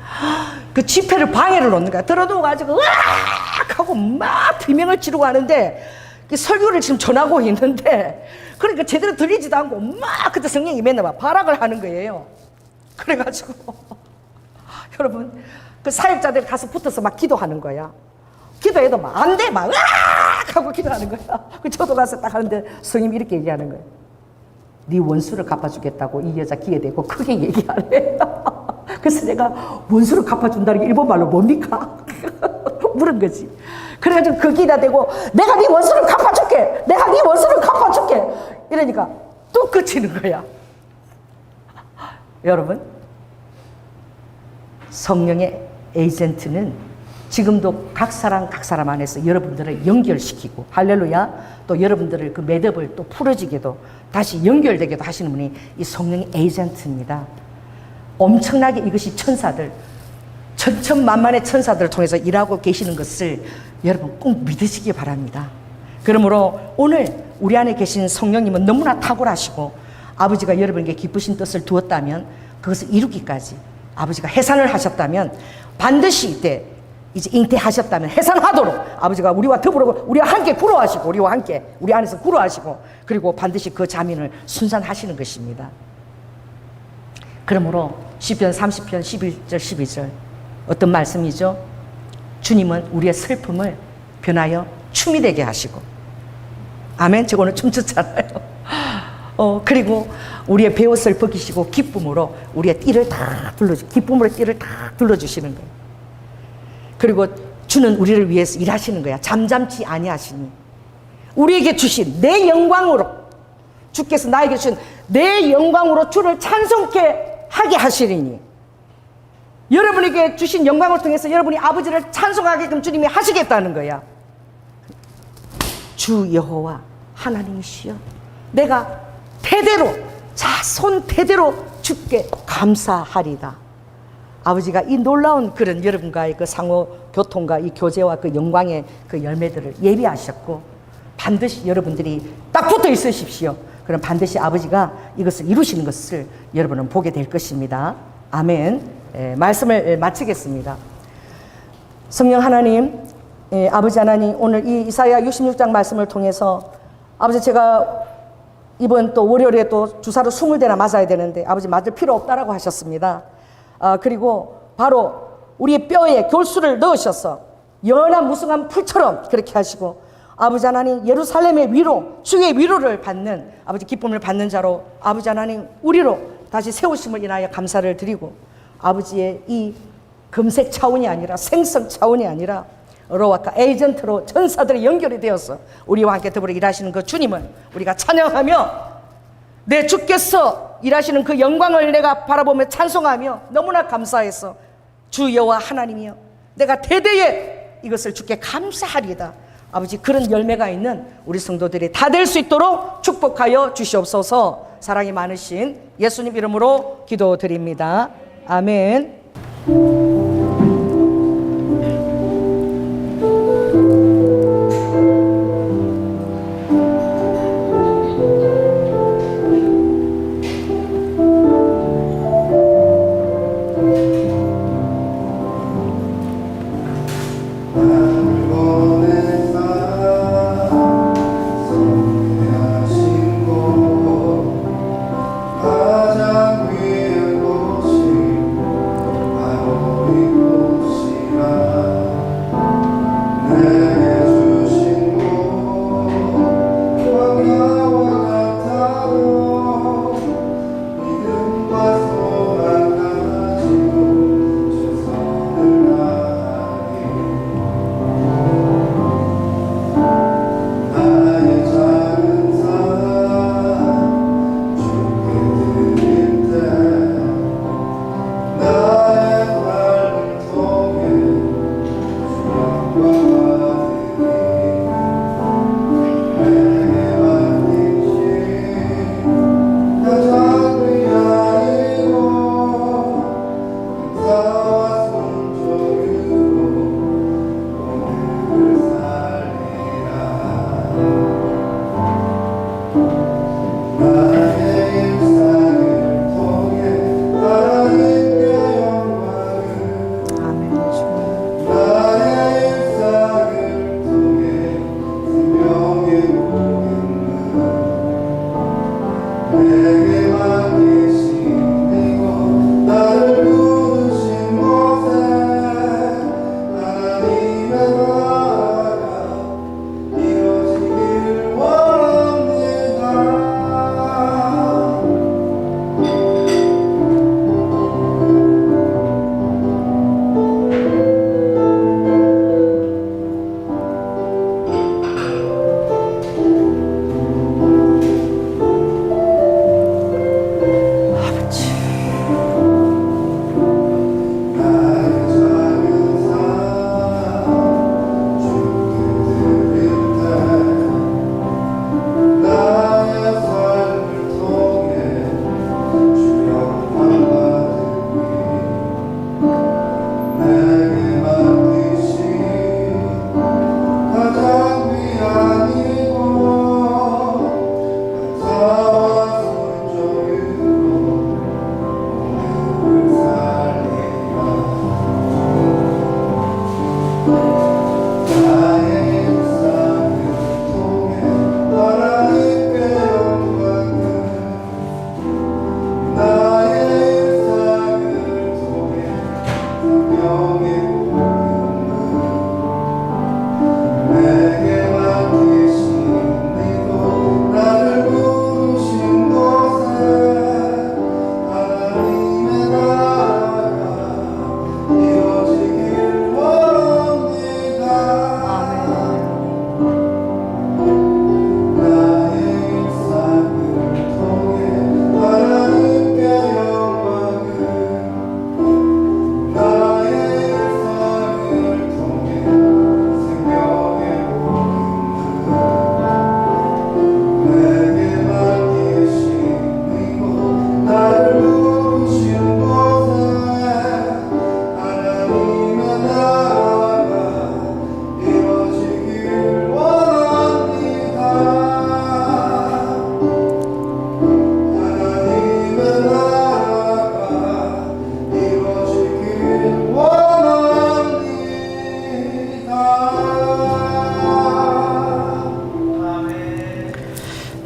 그 집회를 방해를 놓는 거야. 들어누워가지고 으악 하고 막 비명을 지르고 하는데, 설교를 지금 전하고 있는데, 그러니까 제대로 들리지도 않고 막 그때 성령이 임했나 봐. 발악을 하는 거예요. 그래가지고 여러분, 그 사역자들이 가서 붙어서 막 기도하는 거야. 기도해도 막 안 돼, 막 으악 하고 기도하는 거야. 저도 가서 딱 하는데 성령이 이렇게 얘기하는 거예요. 네 원수를 갚아주겠다고 이 여자 귀에 대고 크게 얘기하래. 그래서 내가 원수를 갚아준다는 게 일본말로 뭡니까? 물은 거지. 그래가지고 그 귀에다 대고 내가 네 원수를 갚아줄게, 내가 네 원수를 갚아줄게, 이러니까 또 그치는 거야. 여러분, 성령의 에이전트는 지금도 각 사람 안에서 여러분들을 연결시키고, 할렐루야, 또 여러분들을 그 매듭을 또 풀어지게도 다시 연결되게도 하시는 분이 이 성령의 에이전트입니다. 엄청나게 이것이 천사들, 천천만만의 천사들을 통해서 일하고 계시는 것을 여러분 꼭 믿으시기 바랍니다. 그러므로 오늘 우리 안에 계신 성령님은 너무나 탁월하시고, 아버지가 여러분에게 기쁘신 뜻을 두었다면 그것을 이루기까지 아버지가 해산을 하셨다면, 반드시 이때 이제 잉태하셨다면 해산하도록 아버지가 우리와 더불어 우리와 함께 구로하시고, 우리와 함께 우리 안에서 구로하시고, 그리고 반드시 그 자민을 순산하시는 것입니다. 그러므로 시편 30편 11절 12절 어떤 말씀이죠? 주님은 우리의 슬픔을 변하여 춤이 되게 하시고, 아멘. 저거 오늘 춤췄잖아요. 그리고 우리의 베옷을 벗기시고 기쁨으로 우리의 띠를 다 둘러주, 기쁨으로 띠를 다 둘러주시는 거예요. 그리고 주는 우리를 위해서 일하시는 거야. 잠잠치 아니하시니 우리에게 주신 내 영광으로, 주께서 나에게 주신 내 영광으로 주를 찬송케 하게 하시리니, 여러분에게 주신 영광을 통해서 여러분이 아버지를 찬송하게끔 주님이 하시겠다는 거야. 주 여호와 하나님이시여, 내가 대대로, 자손 대대로 주께 감사하리다. 아버지가 이 놀라운 그런 여러분과의 그 상호 교통과 이 교제와 그 영광의 그 열매들을 예비하셨고, 반드시 여러분들이 딱 붙어 있으십시오. 그럼 반드시 아버지가 이것을 이루시는 것을 여러분은 보게 될 것입니다. 아멘. 말씀을 마치겠습니다. 성령 하나님, 아버지 하나님, 오늘 이 이사야 66장 말씀을 통해서 아버지, 제가 이번 또 월요일에 또 주사로 20대나 맞아야 되는데 아버지 맞을 필요 없다라고 하셨습니다. 그리고 바로 우리의 뼈에 골수를 넣으셔서 연한 무성한 풀처럼 그렇게 하시고, 아버지 하나님, 예루살렘의 위로, 주의 위로를 받는, 아버지 기쁨을 받는 자로 아버지 하나님 우리로 다시 세우심을 인하여 감사를 드리고, 아버지의 이 금색 차원이 아니라 생성 차원이 아니라 로아카 에이전트로 천사들이 연결이 되어서 우리와 함께 더불어 일하시는 그 주님을 우리가 찬양하며, 내 주께서 일하시는 그 영광을 내가 바라보며 찬송하며 너무나 감사해서, 주 여호와 하나님이여, 내가 대대에 이것을 주께 감사하리이다. 아버지, 그런 열매가 있는 우리 성도들이 다 될 수 있도록 축복하여 주시옵소서. 사랑이 많으신 예수님 이름으로 기도드립니다. 아멘.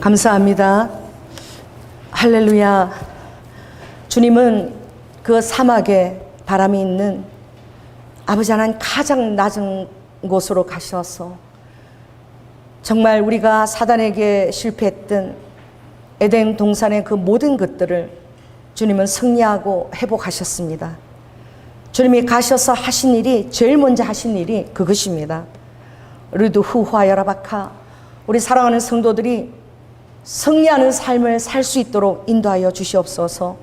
감사합니다. 할렐루야. 주님은 그 사막에 바람이 있는 아버지 하나님 가장 낮은 곳으로 가셔서 정말 우리가 사단에게 실패했던 에덴 동산의 그 모든 것들을 주님은 승리하고 회복하셨습니다. 주님이 가셔서 하신 일이, 제일 먼저 하신 일이 그것입니다. 르두 후화 여라바카, 우리 사랑하는 성도들이 승리하는 삶을 살 수 있도록 인도하여 주시옵소서.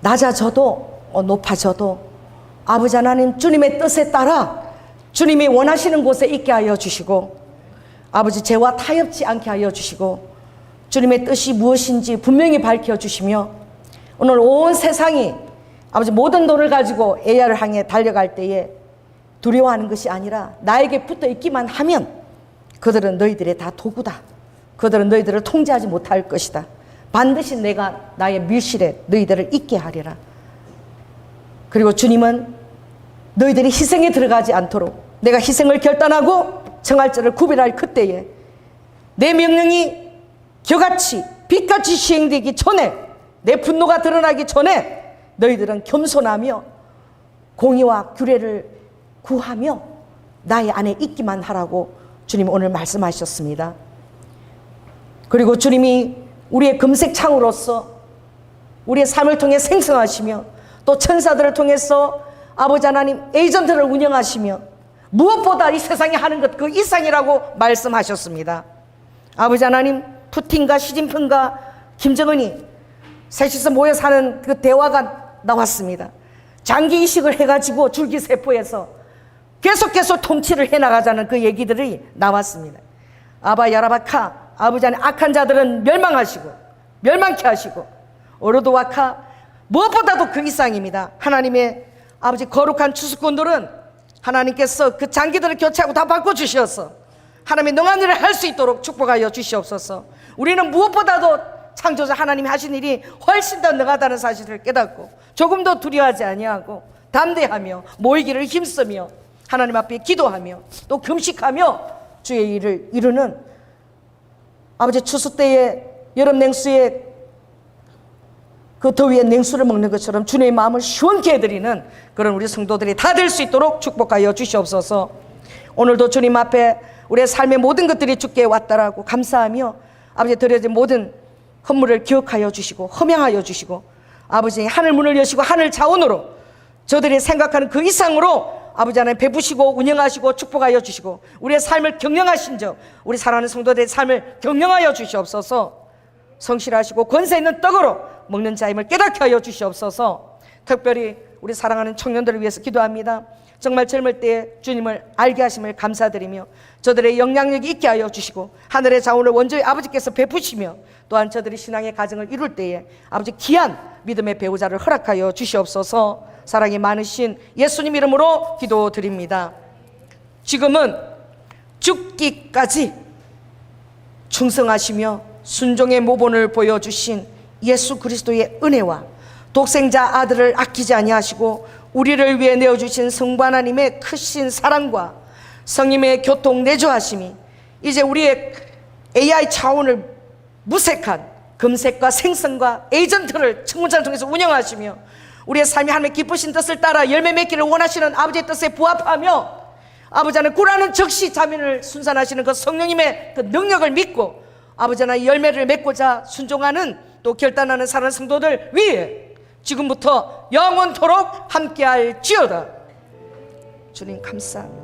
낮아져도 높아져도 아버지 하나님 주님의 뜻에 따라 주님이 원하시는 곳에 있게 하여 주시고, 아버지 죄와 타협지 않게 하여 주시고, 주님의 뜻이 무엇인지 분명히 밝혀주시며, 오늘 온 세상이 아버지 모든 돈을 가지고 AR을 향해 달려갈 때에 두려워하는 것이 아니라 나에게 붙어 있기만 하면 그들은 너희들의 다 도구다. 그들은 너희들을 통제하지 못할 것이다. 반드시 내가 나의 밀실에 너희들을 있게 하리라. 그리고 주님은 너희들이 희생에 들어가지 않도록 내가 희생을 결단하고 정할자를 구별할 그때에 내 명령이 겨같이 빛같이 시행되기 전에, 내 분노가 드러나기 전에 너희들은 겸손하며 공의와 규례를 구하며 나의 안에 있기만 하라고 주님 오늘 말씀하셨습니다. 그리고 주님이 우리의 금색창으로서 우리의 삶을 통해 생성하시며 또 천사들을 통해서 아버지 하나님 에이전트를 운영하시며 무엇보다 이 세상에 하는 것 그 이상이라고 말씀하셨습니다. 아버지 하나님, 푸틴과 시진핑과 김정은이 셋이서 모여 사는 그 대화가 나왔습니다. 장기 이식을 해가지고 줄기세포에서 계속 통치를 해나가자는 그 얘기들이 나왔습니다. 아바 야라바카, 아버지 하나님 악한 자들은 멸망하시고 멸망케 하시고, 오르도와카, 무엇보다도 그 이상입니다. 하나님의 아버지 거룩한 추수꾼들은 하나님께서 그 장기들을 교체하고 다 바꿔주셔서 하나님의 능한 일을 할 수 있도록 축복하여 주시옵소서. 우리는 무엇보다도 창조자 하나님이 하신 일이 훨씬 더 능하다는 사실을 깨닫고 조금 더 두려워하지 아니하고 담대하며 모이기를 힘쓰며 하나님 앞에 기도하며 또 금식하며 주의 일을 이루는, 아버지 추수 때에 여름 냉수에 그 더위에 냉수를 먹는 것처럼 주님의 마음을 시원케 해드리는 그런 우리 성도들이 다 될 수 있도록 축복하여 주시옵소서. 오늘도 주님 앞에 우리의 삶의 모든 것들이 주께 왔다라고 감사하며 아버지 드려진 모든 헌물을 기억하여 주시고 험양하여 주시고, 아버지 하늘 문을 여시고 하늘 자원으로 저들이 생각하는 그 이상으로 아버지 하나님 베푸시고 운영하시고 축복하여 주시고, 우리의 삶을 경영하신 적 우리 사랑하는 성도들의 삶을 경영하여 주시옵소서. 성실하시고 권세 있는 떡으로 먹는 자임을 깨닫게 하여 주시옵소서. 특별히 우리 사랑하는 청년들을 위해서 기도합니다. 정말 젊을 때에 주님을 알게 하심을 감사드리며 저들의 영향력이 있게 하여 주시고 하늘의 자원을 원조의 아버지께서 베푸시며 또한 저들이 신앙의 가정을 이룰 때에 아버지 귀한 믿음의 배우자를 허락하여 주시옵소서. 사랑이 많으신 예수님 이름으로 기도드립니다. 지금은 죽기까지 충성하시며 순종의 모본을 보여주신 예수 그리스도의 은혜와 독생자 아들을 아끼지 아니하시고 우리를 위해 내어주신 성부 하나님의 크신 사랑과 성님의 교통 내조하심이 이제 우리의 AI 차원을 무색한 금색과 생성과 에이전트를 청문장을 통해서 운영하시며 우리의 삶이 하나님의 기쁘신 뜻을 따라 열매 맺기를 원하시는 아버지의 뜻에 부합하며 아버지 안에 구라는 즉시 자민을 순산하시는 그 성령님의 그 능력을 믿고 아버지 하나님 열매를 맺고자 순종하는 또 결단하는 사랑하는 성도들 위해 지금부터 영원토록 함께할지어다. 주님 감사합니다.